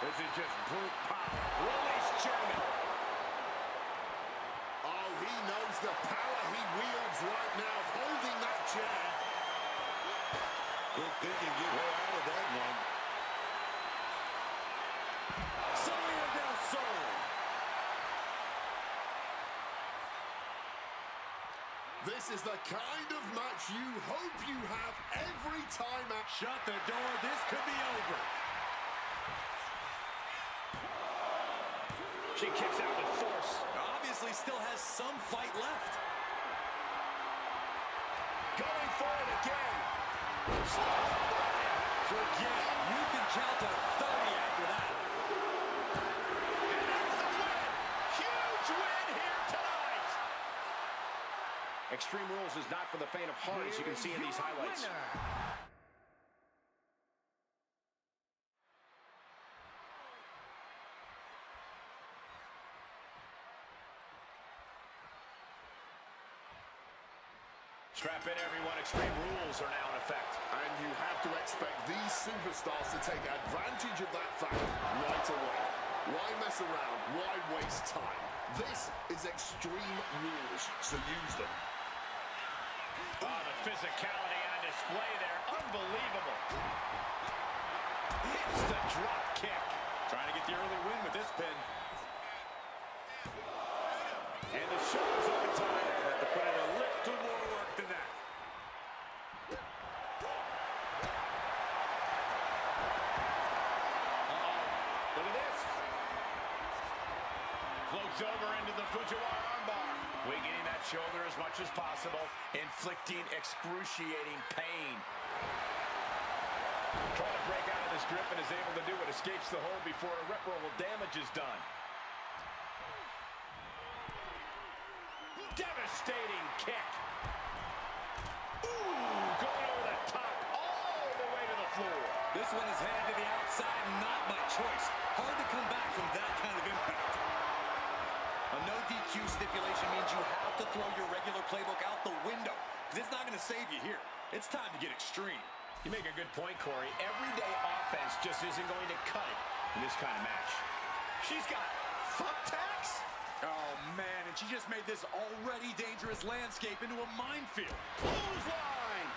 This is just brute power. Release German. Oh, he knows the power he wields right now, holding that chair. Good thinking, get her out of that one. Sonya del Sol. This is the kind of match you hope you have every time out. Shut the door. This could be over. She kicks out with force. Obviously still has some fight left. Going for it again. Forget it. You can count to 30 after that. And that's the win. Huge win here tonight. Extreme Rules is not for the faint of heart, as you can see in these highlights. Winner. Strap in, everyone. Extreme Rules are now in effect. And you have to expect these superstars to take advantage of that fact right away. Why mess around? Why waste time? This is Extreme Rules, so use them. Oh, the physicality on display there. Unbelievable. Hits the drop kick. Trying to get the early win with this pin. And the shoulders over time. Have to put in a little more work than that. Look at this. Floats over into the Fujiwara armbar. Weakening that shoulder as much as possible. Inflicting excruciating pain. Trying to break out of this grip and is able to do it. Escapes the hold before irreparable damage is done. Devastating kick. Ooh, going over the top all the way to the floor. This one is headed to the outside, not by choice. Hard to come back from that kind of impact. A no DQ stipulation means you have to throw your regular playbook out the window, because it's not going to save you here. It's time to get extreme. You make a good point, Corey. Everyday offense just isn't going to cut it in this kind of match. She's got thumbtacks. Oh, man, and she just made this already dangerous landscape into a minefield. Clothesline.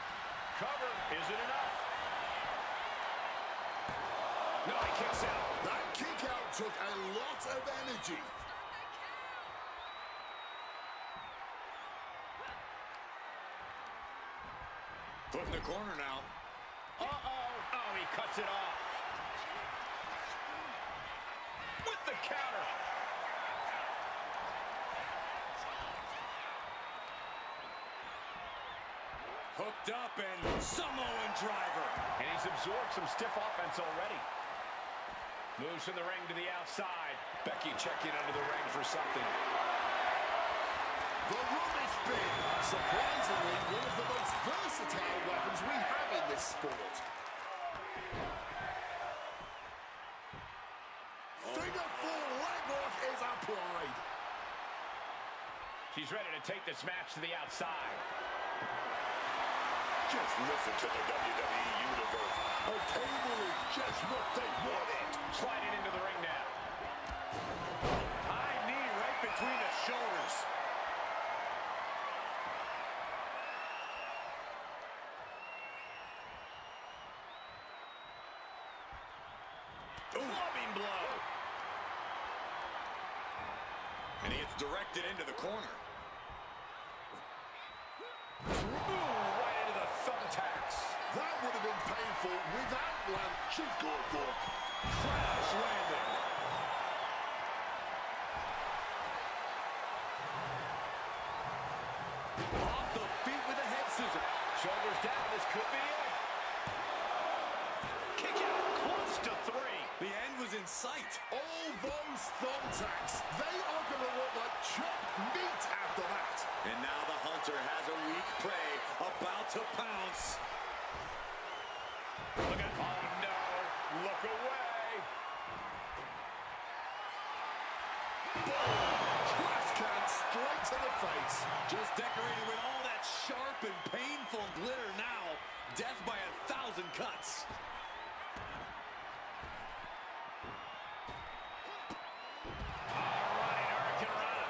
Cover. Isn't enough. No, he kicks out. That kick out took a lot of energy. Put in the corner now. Uh-oh. Oh, he cuts it off. With the counter. Hooked up and Samoan driver. And he's absorbed some stiff offense already. Moves from the ring to the outside. Becky checking under the ring for something. The rubbish bin. Surprisingly, one of the most versatile weapons we have in this sport. Figure four leg lock is applied. She's ready to take this match to the outside. Just listen to the WWE Universe. A table is just what they wanted. Sliding into the ring now. High knee right between the shoulders. Clubbing blow. And he gets directed into the corner. Right into the thumbtacks. That would have been painful without land. She's going for it. Crash landing. Off the feet with a head scissor. Shoulders down. This could be it. Kick out close to 3. The end was in sight. All those thumbtacks, they are going to look like chopped meat after that. And now the hunter has a weak prey about to pounce. Look at, oh no, look away. Trash can straight to the face. Just decorated with all that sharp and painful glitter now. Death by 1,000 cuts. Alright, Hurricanrana.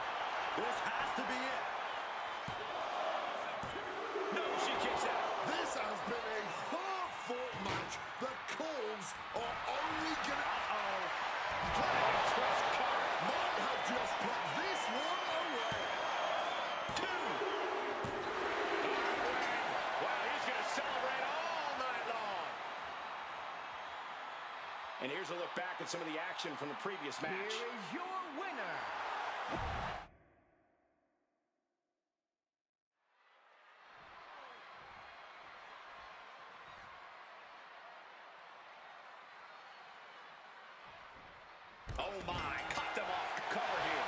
This has to be it. No, she kicks out. This has been a hard-fought match. The calls are only gonna... Dragon twist cover. Might have just put this one away. 2. Wow, he's going to celebrate all night long. And here's a look back at some of the action from the previous match. Here is your winner. Oh my, cut them off cover here.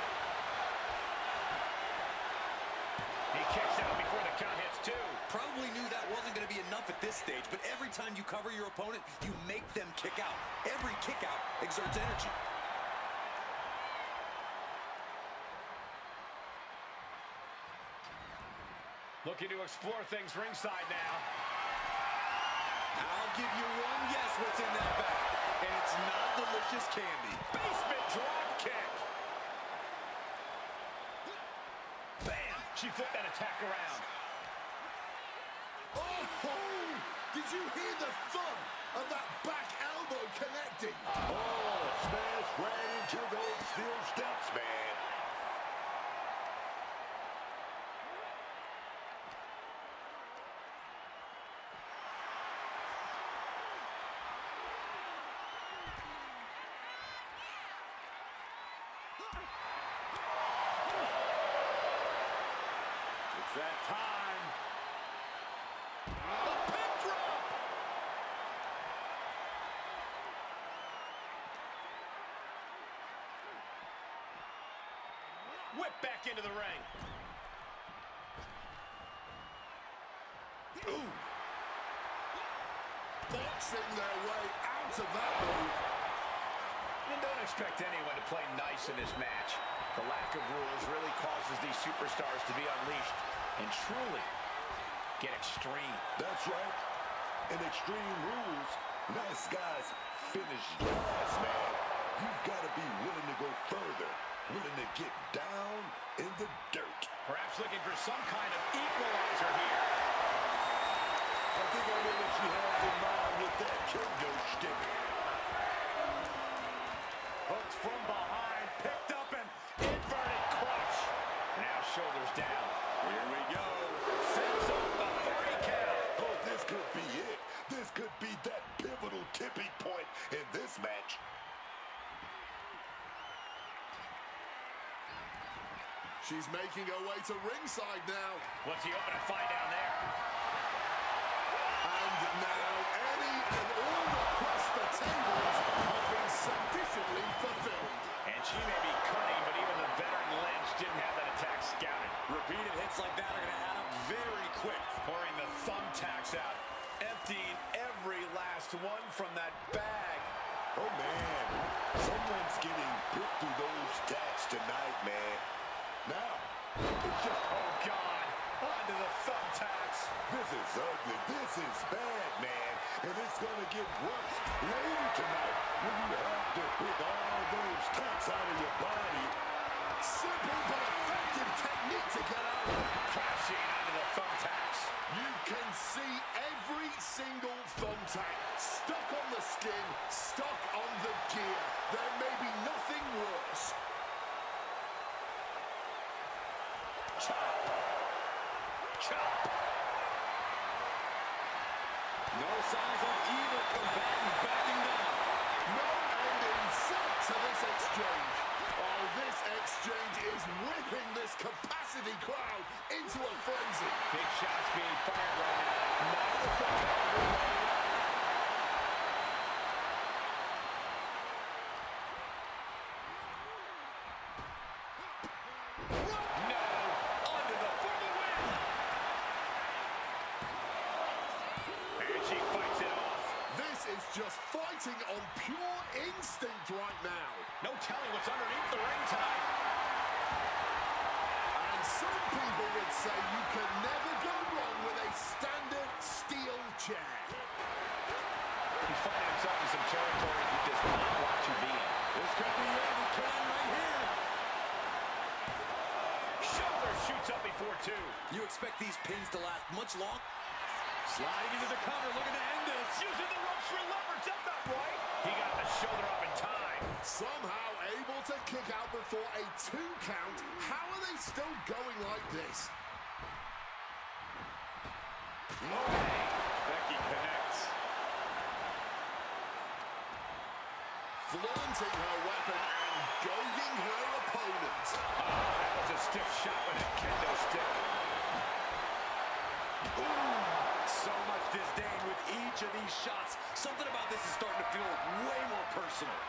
He kicks out before the count hits 2. Probably knew that wasn't going to be enough at this stage, but every time you cover your opponent, you make them kick out. Every kick out exerts energy. Looking to explore things ringside now. I'll give you one guess what's in that bag. and it's not delicious candy. Basement drop kick. Bam! She flipped that attack around. Oh! Did you hear the thud of that back elbow connecting? Oh, smash right into those steel steps, man. It's that time. The pin drop! Whip back into the ring. Ooh! Boxing their way out of that move. You don't expect anyone to play nice in this match. The lack of rules really causes these superstars to be unleashed and truly get extreme. That's right. In Extreme Rules, nice guys finish last, man. You've got to be willing to go further, willing to get down in the dirt. Perhaps looking for some kind of equalizer here. I think I know what she has in mind with that kendo stick. Hooks from behind, picked up and inverted clutch. Now shoulders down. Here we go. Sends up the 3 count. Oh, this could be it. This could be that pivotal tipping point in this match. She's making her way to ringside now. What's he hoping to find down there? And now any and all across the tables have been sufficiently fulfilled. And she may be cunning, but even the veteran Lynch didn't have that attack scouted. Repeated hits like that are going to add up very quick. Pouring the thumbtacks out, emptying every last one from that bag. Oh, man. Someone's getting put through those tacks tonight, man. Now, it's just, Oh, God. Onto the thumbtacks. this is ugly. This is bad, man. And it's going to get worse later tonight when you have to pick all those tacks out of your body. Simple but effective technique to get out of. Crashing onto the thumbtacks. You can see every single thumbtack stuck on the skin, stuck on the gear. There may be nothing worse. Chop. Chop. No signs of either combatant backing down. No end in sight to this exchange. Oh, this exchange is whipping this capacity crowd into a frenzy. Big shots being fired right now. Not the thumbtack. No. Onto the for the win. And she fights it off. This is just fighting on pure instinct right now. No telling what's underneath the ring tonight. And some people would say you can never go wrong with a standard steel chair. He's finding himself in some territory he does not want to be in. This could be it. He can right here. Shoulder shoots up before 2. You expect these pins to last much longer? Sliding into the cover, looking to end this. Using the ropes for leverage. That's not right. He got the shoulder up in time. Somehow able to kick out before a 2 count. How are they still going like this? Becky connects. Flaunting her weapon and goading her opponent. That was a stiff shot with a kendo stick. So much disdain with each of these shots. Something about this is starting to feel way more personal.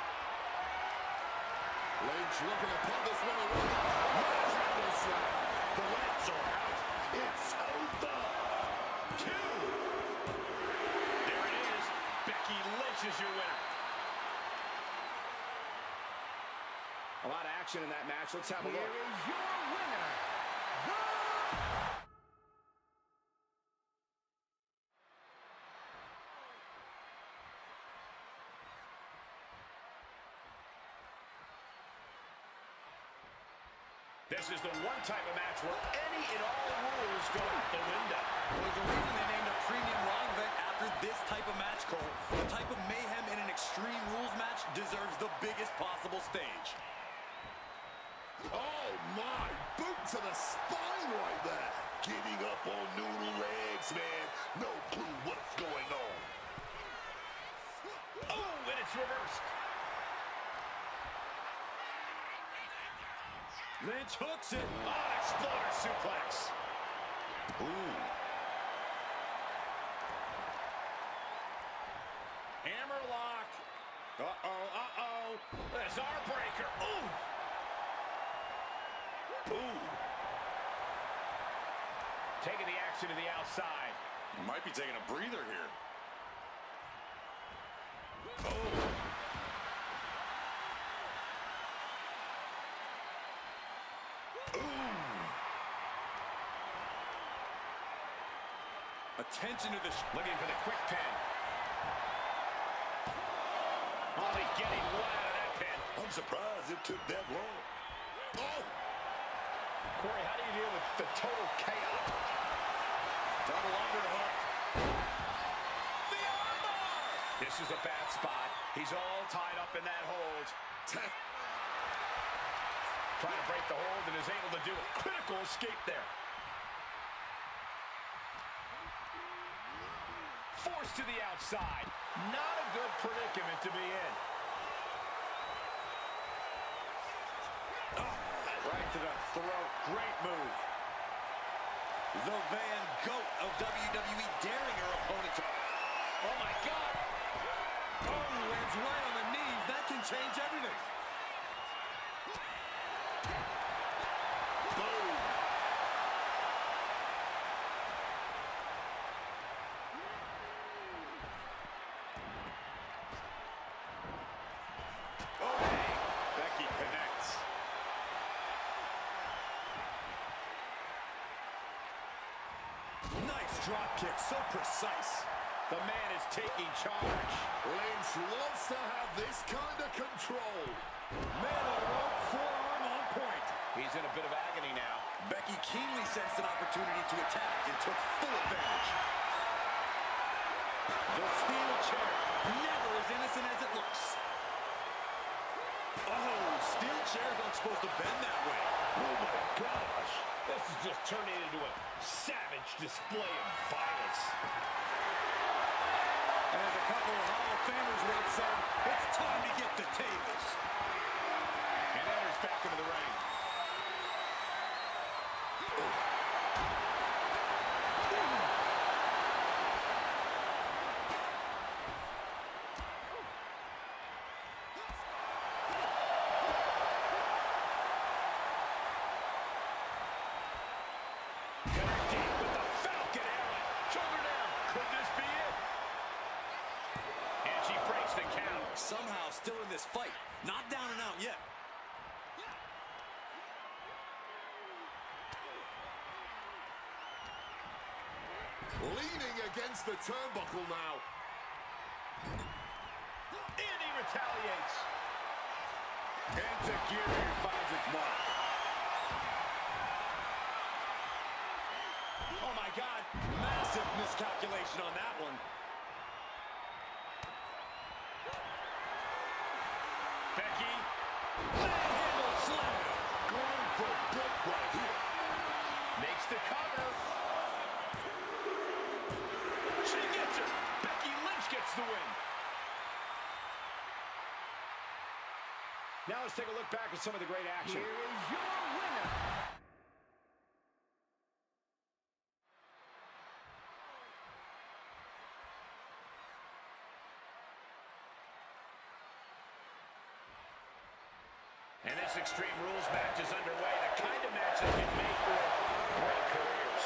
Lynch looking to put this one away. Manhandle slam. The lights are out. It's over. 2. There it is. Becky Lynch is your winner. A lot of action in that match. Let's have a Here look. is your winner, This is the one type of match where any and all rules go out the window. Well, there's a reason they named a premium live event after this type of match, Cole. The type of mayhem in an Extreme Rules match deserves the biggest possible stage. Oh my, boot to the spine right there. Getting up on noodle legs, man. No clue what's going on. Oh, and it's reversed. Lynch hooks it. Oh, exploder suplex. Ooh. Hammerlock. Uh-oh. There's our breaker. Ooh. Ooh. Taking the action to the outside. Might be taking a breather here. Oh. Attention to the... Looking for the quick pin. Only getting one out of that pin. I'm surprised it took that long. Oh, Corey, how do you deal with the total chaos? Double underhook. The armbar! This is a bad spot. He's all tied up in that hold. Trying to break the hold and is able to do a critical escape there. Forced to the outside. Not a good predicament to be in. Right to the throat. Great move. The Van Goat of WWE daring her opponent to... Oh, my God. Oh, lands right on the knees. That can change everything. boom. Becky connects. Nice drop kick, so precise. The man is taking charge. Lynch loves to have this kind of control. Man on rope, forearm on point. He's in a bit of agony now. Becky keenly sensed an opportunity to attack and took full advantage. The steel chair, never as innocent as it looks. Oh, steel chairs aren't supposed to bend that way. Oh, my gosh. This is just turning into a savage display of violence. And as a couple of Hall of Famers once said, it's time to get the tables. And enters back into the ring. Connecting with the Falcon Arrow. Shoulder down. Could this be it? And she breaks the count. Somehow still in this fight. Not down and out yet. Leaning against the turnbuckle now. And he retaliates. Enzuigiri finds its mark. Oh my God, massive miscalculation on that one. Becky. Handle slam. Going for broke right here. Makes the cover. She gets her. Becky Lynch gets the win. Now let's take a look back at some of the great action. Here is your winner. And this Extreme Rules match is underway. The kind of match that can make or break careers.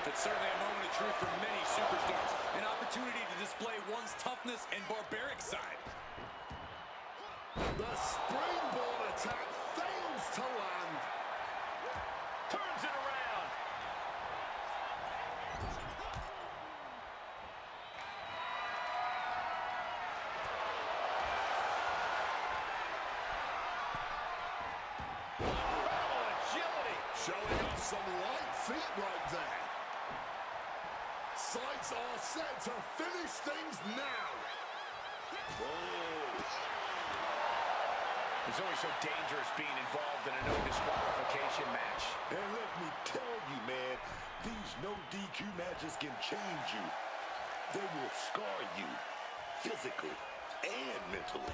It's certainly a moment of truth for many superstars. An opportunity to display one's toughness and barbaric side. The springboard attack fails to land. Turns it around. Incredible agility. Showing off some light feet right there. Sights are set to finish things now. Oh. It's always so dangerous being involved in a no disqualification match. And let me tell you, man, these no DQ matches can change you. They will scar you physically and mentally.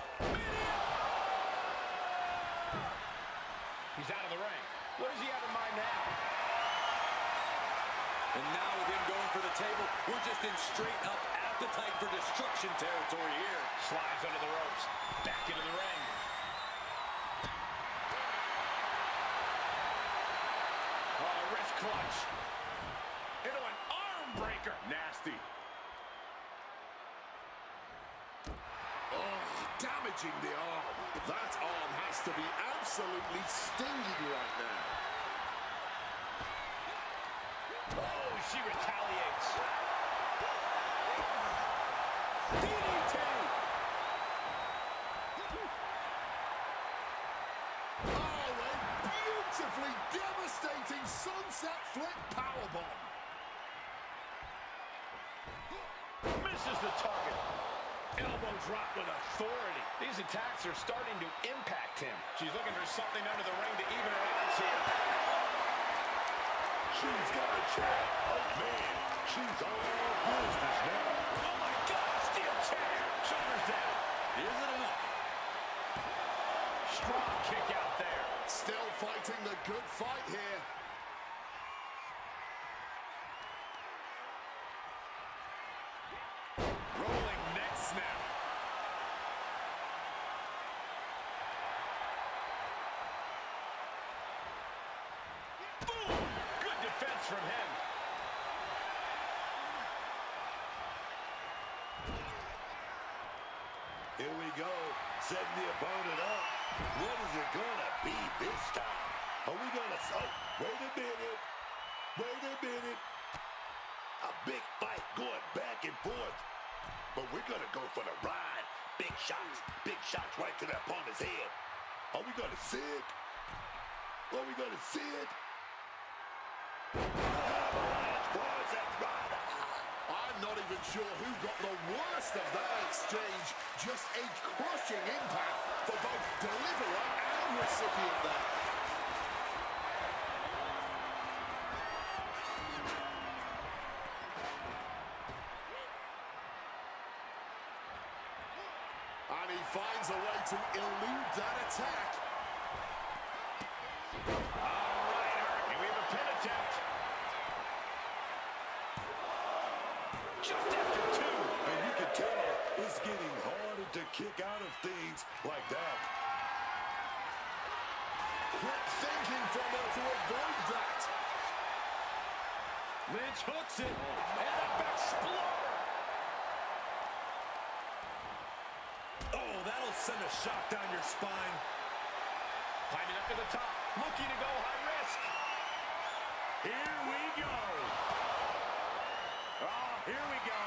He's out of the ring. What does he have in mind now? And now with him going for the table, we're just in straight up appetite for destruction territory here. Slides under the ropes. Back into the ring. Oh, wrist clutch. Into an arm breaker. Nasty. Oh, damaging the arm. That arm has to be absolutely stinging right now. Oh, she retaliates. DDT. Oh, a beautifully devastating sunset flip powerbomb. Misses the target. Elbow drop with authority. These attacks are starting to impact him. She's looking for something under the ring to even her odds here. She's got a chair. Oh, man. She's all business now. Oh, my God. Steel chair. Shoulders down. Is it enough? Strong kick out there. Still fighting the good fight here. Rolling neck snap. Boom! Good defense from him. Here we go, setting the opponent up. What is it gonna be this time? Are we gonna... Oh, wait a minute. Wait a minute. A big fight going back and forth. But we're gonna go for the ride. Big shots right to the opponent's head. Are we gonna see it? Are we gonna see it? Avalanche was that rider. I'm not even sure who got the worst of that exchange. Just a crushing impact for both deliverer and recipient there. And he finds a way to elude that attack. All right, and we have a pin attempt. Just after two. And you can tell it's getting harder to kick out of things like that. Quick thinking from her to avoid that. Lynch hooks it. And a exploder. Oh, that'll send a shock down your spine. Climbing up to the top, looking to go high risk. Here we go. Oh, here we go.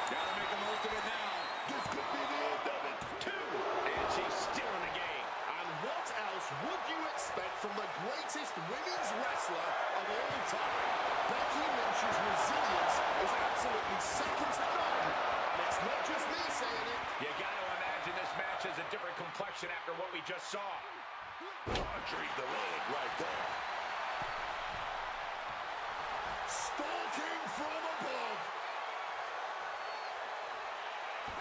Gotta make the most of it now. This could be the end of it. Two. And she's still in the game. And what else would you expect from the greatest women's wrestler of all time? Becky Lynch's resilience is absolutely second to none. And it's not just me saying it. You got to imagine this match has a different complexion after what we just saw. Conjuring the leg right there. Stalking from above.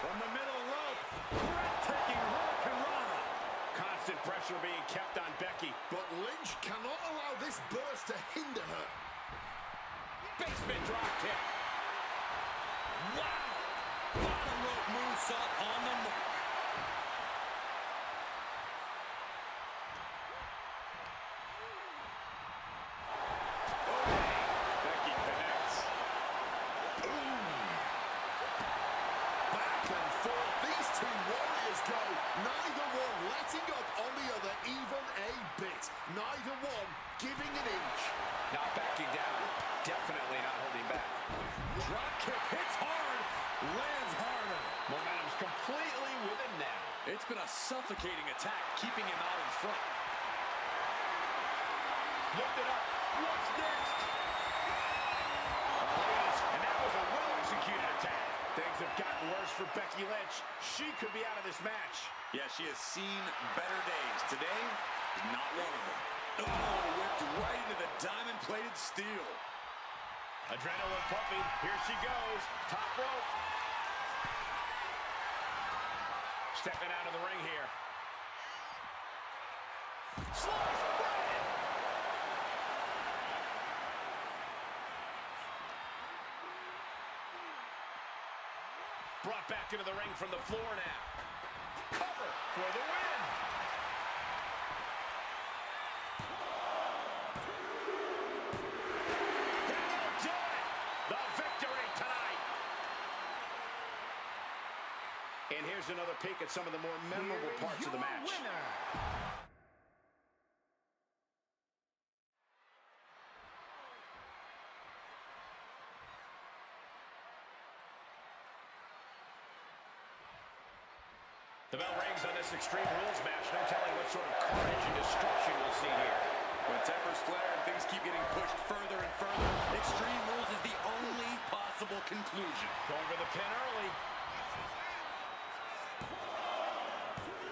From the middle rope, breathtaking hurricanrana. Constant pressure being kept on Becky. But Lynch cannot allow this burst to hinder her. Basement drop kick. Wow! Bottom rope moonsault on the mark. Becky connects. Back and forth, these two warriors go. Neither one letting up on the other even a bit. Neither one giving an inch. Not backing down. Definitely not holding back. Drop kick hits hard, lands harder. Momentum's completely with him now. It's been a suffocating attack, keeping him out in front. Lifted up. What's next? And that was a well-executed attack. Things have gotten worse for Becky Lynch. She could be out of this match. Yeah, she has seen better days. Today, not one of them. Oh, whipped right into the diamond-plated steel. Adrenaline pumping. Here she goes. Top rope. Stepping out of the ring here. Slice bread. Brought back into the ring from the floor now. Cover for the win. That'll do it. The victory tonight. And here's another peek at some of the more memorable parts of the match. Winner. The bell rings on this Extreme Rules match. No telling what sort of carnage and destruction we'll see here. When tempers flare and things keep getting pushed further and further, Extreme Rules is the only possible conclusion. Going for the pin early.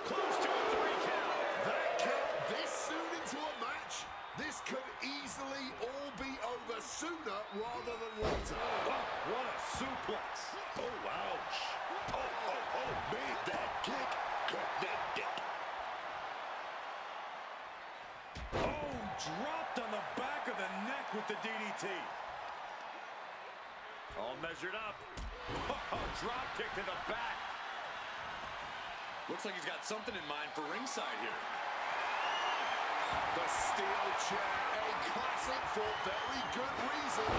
Close to a 3 count. That count this soon into a match? This could easily all be over sooner rather than later. Oh, what a suplex. Oh, ouch. Oh, man, that kick cut that dick. Oh, dropped on the back of the neck with the DDT. All measured up. Drop kick to the back. Looks like he's got something in mind for ringside here. The steel chair, a classic for very good reason.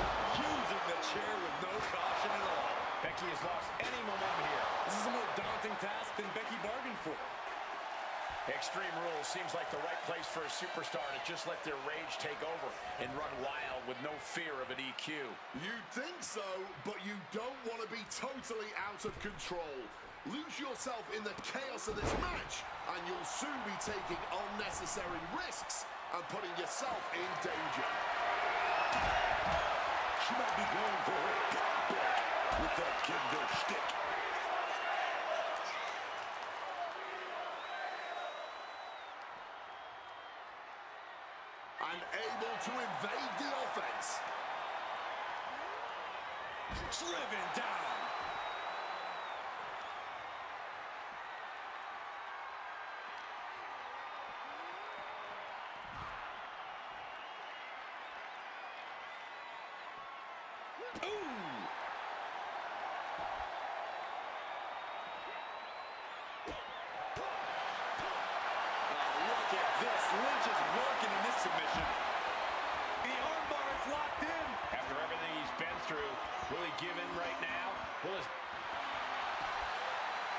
Using the chair with no caution at all. Becky has lost any momentum here. This is a more daunting task than Becky bargained for. Extreme Rules seems like the right place for a superstar to just let their rage take over and run wild with no fear of an EQ. You'd think so, but you don't want to be totally out of control. Lose yourself in the chaos of this match, and you'll soon be taking unnecessary risks and putting yourself in danger. She might be going for it. With that kendo stick. And able to invade the offense. Driven down. Lynch is working in this submission. The armbar is locked in. After everything he's been through, will he give in right now? Will he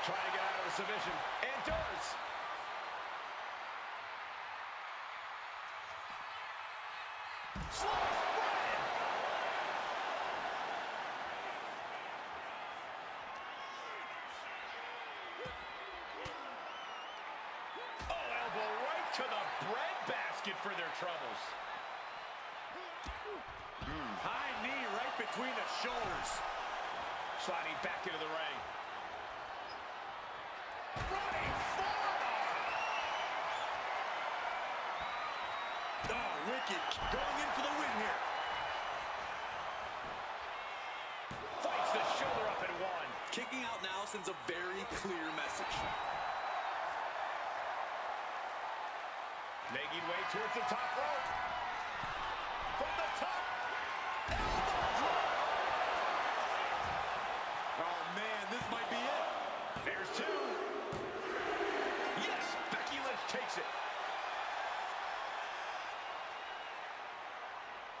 try to get out of the submission? And does. Slice bread. Oh, elbow right to the bread basket for their troubles. High knee right between the shoulders. Sliding back into the ring. Running forearm. Oh, wicked. Going in for the win here. Fights the shoulder up and one. Kicking out now sends a very clear message. Making way towards the top rope. From the top. Elbow drop. Oh, man, this might be it. There's two. Yes, Becky Lynch takes it.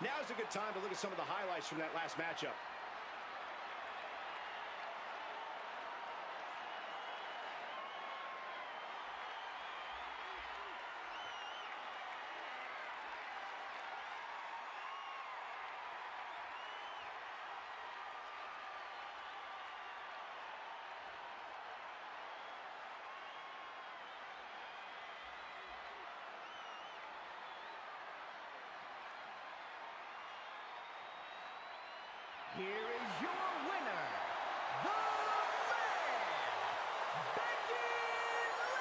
Now's a good time to look at some of the highlights from that last matchup. here is your winner, the man, Becky Lynch!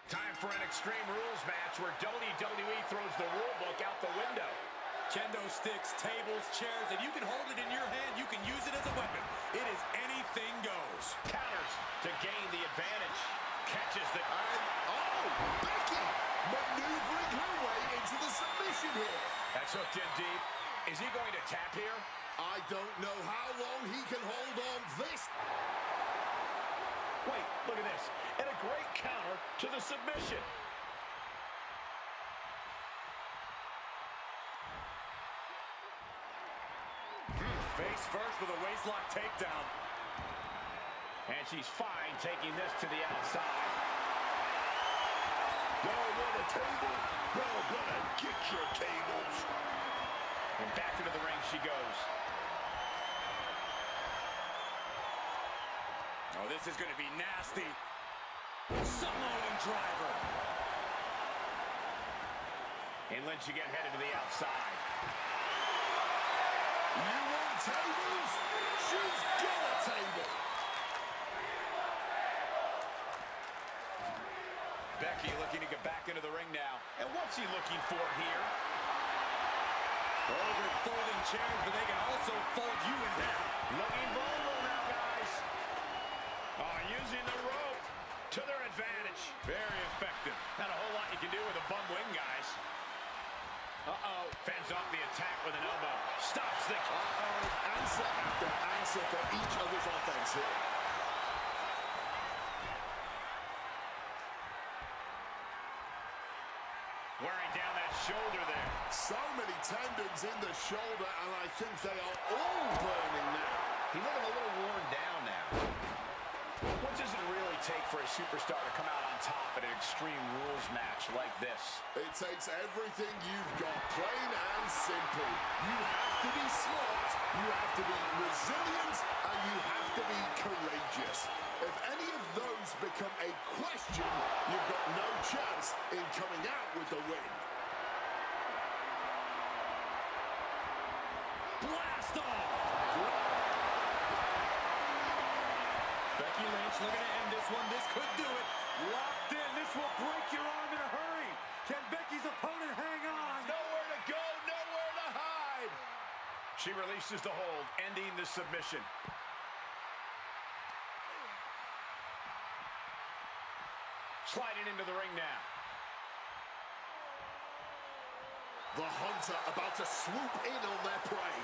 Time for an Extreme Rules match where WWE throws the rule book out the window. Kendo sticks, tables, chairs. If you can hold it in your hand, you can use it as a weapon. It is anything goes. Counters to gain the advantage. Catches the... Becky maneuvering her way into the submission here. That's hooked in deep. Is he going to tap here? I don't know how long he can hold on this. Wait, look at this. And a great counter to the submission. Face first with a waistlock takedown. And she's fine taking this to the outside. Y'all want a table? Y'all gonna get your tables. And back into the ring she goes. Oh, this is going to be nasty. Samoan driver. And Lynch again headed to the outside. You want tables? She's got a table. Becky looking to get back into the ring now. And what's he looking for here? Those are folding chairs, but they can also fold you in half. Looking vulnerable now, guys. Using the rope to their advantage. Very effective. Not a whole lot you can do with a bum wing, guys. Fends off the attack with an elbow. Stops the... Answer after answer for each other's offense here. Wearing down that shoulder there. So many tendons in the shoulder, and I think they are all burning now. He's looking a little worn down now. What does it really take for a superstar to come out on top at an Extreme Rules match like this? It takes everything you've got, plain and simple. You have to be smart, you have to be resilient, and you have to be courageous. If any of those become a question, you've got no chance in coming out with the win. Blast off! Becky Lynch looking to end this one. This could do it. Locked in. This will break your arm in a hurry. Can Becky's opponent hang on? Nowhere to go, nowhere to hide. She releases the hold, ending the submission. Sliding into the ring now. The hunter about to swoop in on their prey.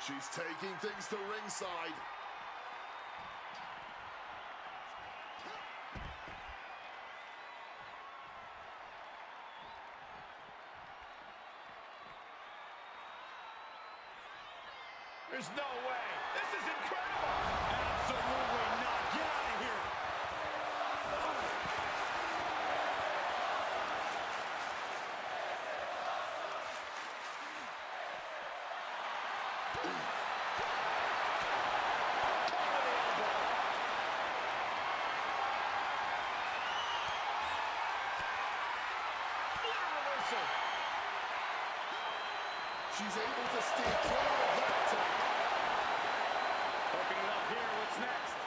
She's taking things to ringside. There's no way. This is incredible. Absolutely not. Get out of here. She's able to steer clear of that. Hooking it up here. What's next?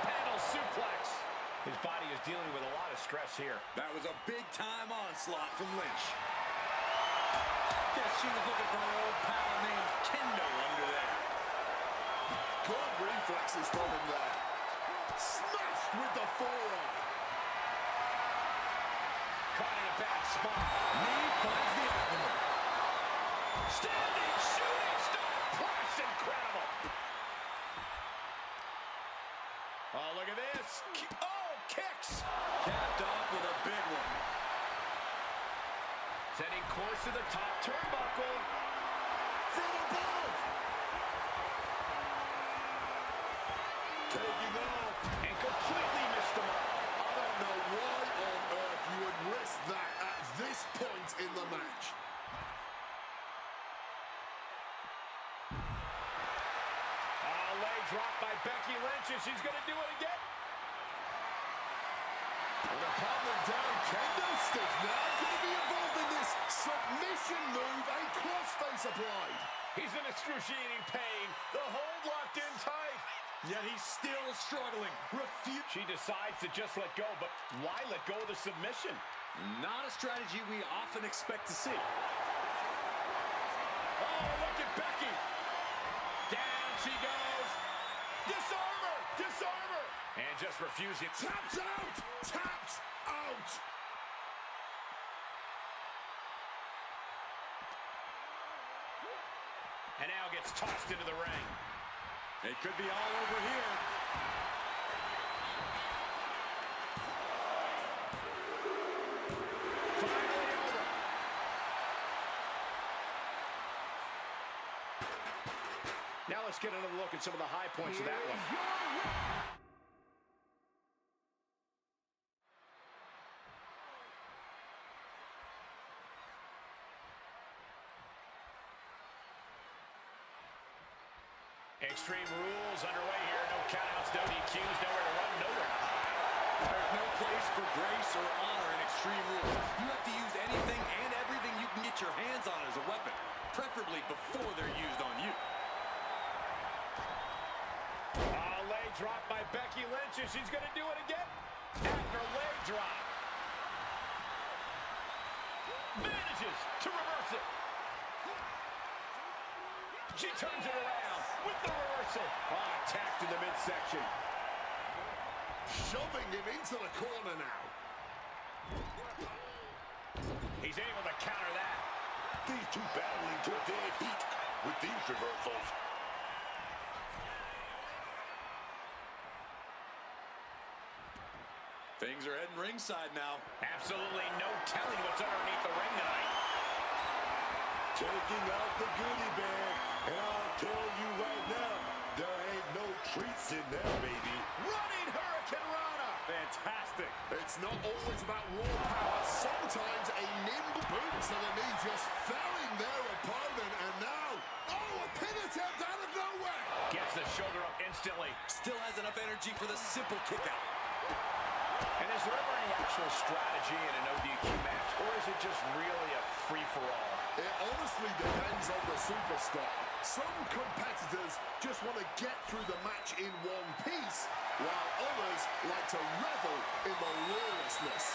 Panel suplex. His body is dealing with a lot of stress here. That was a big-time onslaught from Lynch. Guess she was looking for her old pal named Kendo under there. Good reflexes from him there. Smashed with the forearm. Caught in a bad spot. Knee finds the abdomen. Standing shooting star press. Incredible. Oh, look at this. Kicks. Capped off with a big one. Setting course to the top turnbuckle. From above. Taking off. And completely missed the mark. I don't know why on earth you would risk that at this point in the match. Leg drop by Becky Lynch, and she's going to do it again. And upon the down, kendo stick now going to be involved in this submission move. A crossface applied. He's in excruciating pain. The hold locked in tight. Yet he's still struggling. She decides to just let go, but why let go of the submission? Not a strategy we often expect to see. Oh, look at Becky. Down she goes. Disarm her! Disarm her! And just refuse it. Taps out! Taps out! And now gets tossed into the ring. It could be all over here. Finally over. Now let's get another look at some of the high points of that one. Extreme rules underway here. No countouts, no DQs, nowhere to run, nowhere to hide. There's no place for grace or honor in Extreme Rules. You have to use anything and everything you can get your hands on as a weapon, preferably before they're used on you. Leg drop by Becky Lynch, and she's going to do it again. After leg drop. Manages to reverse it. She turns it around with the reversal. Attacked in the midsection. Shoving him into the corner now. He's able to counter that. These two battling to a dead heat with these reversals. Things are heading ringside now. Absolutely no telling what's underneath the ring tonight. Taking out the goodie bag. And I'll tell you right now, there ain't no treats in there, baby. Running Hurricane Rana. Fantastic. It's not always about raw power. Sometimes a nimble boot to the knee just felling their opponent. And now, oh, a pin attempt out of nowhere. Gets the shoulder up instantly. Still has enough energy for the simple kick out. And is there ever any actual strategy in an ODQ match, or is it just really a free-for-all? It honestly depends on the superstar. Some competitors just want to get through the match in one piece, while others like to revel in the lawlessness.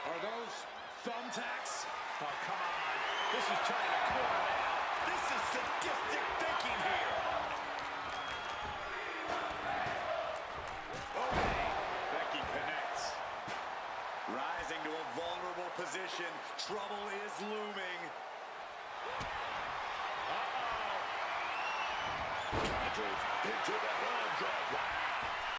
Are those thumbtacks? Oh, come on. This is turning a corner now. This is sadistic thinking here. Okay. Becky connects. Rising to a vulnerable position. Trouble is looming. Conjures into the arm drag. Wow.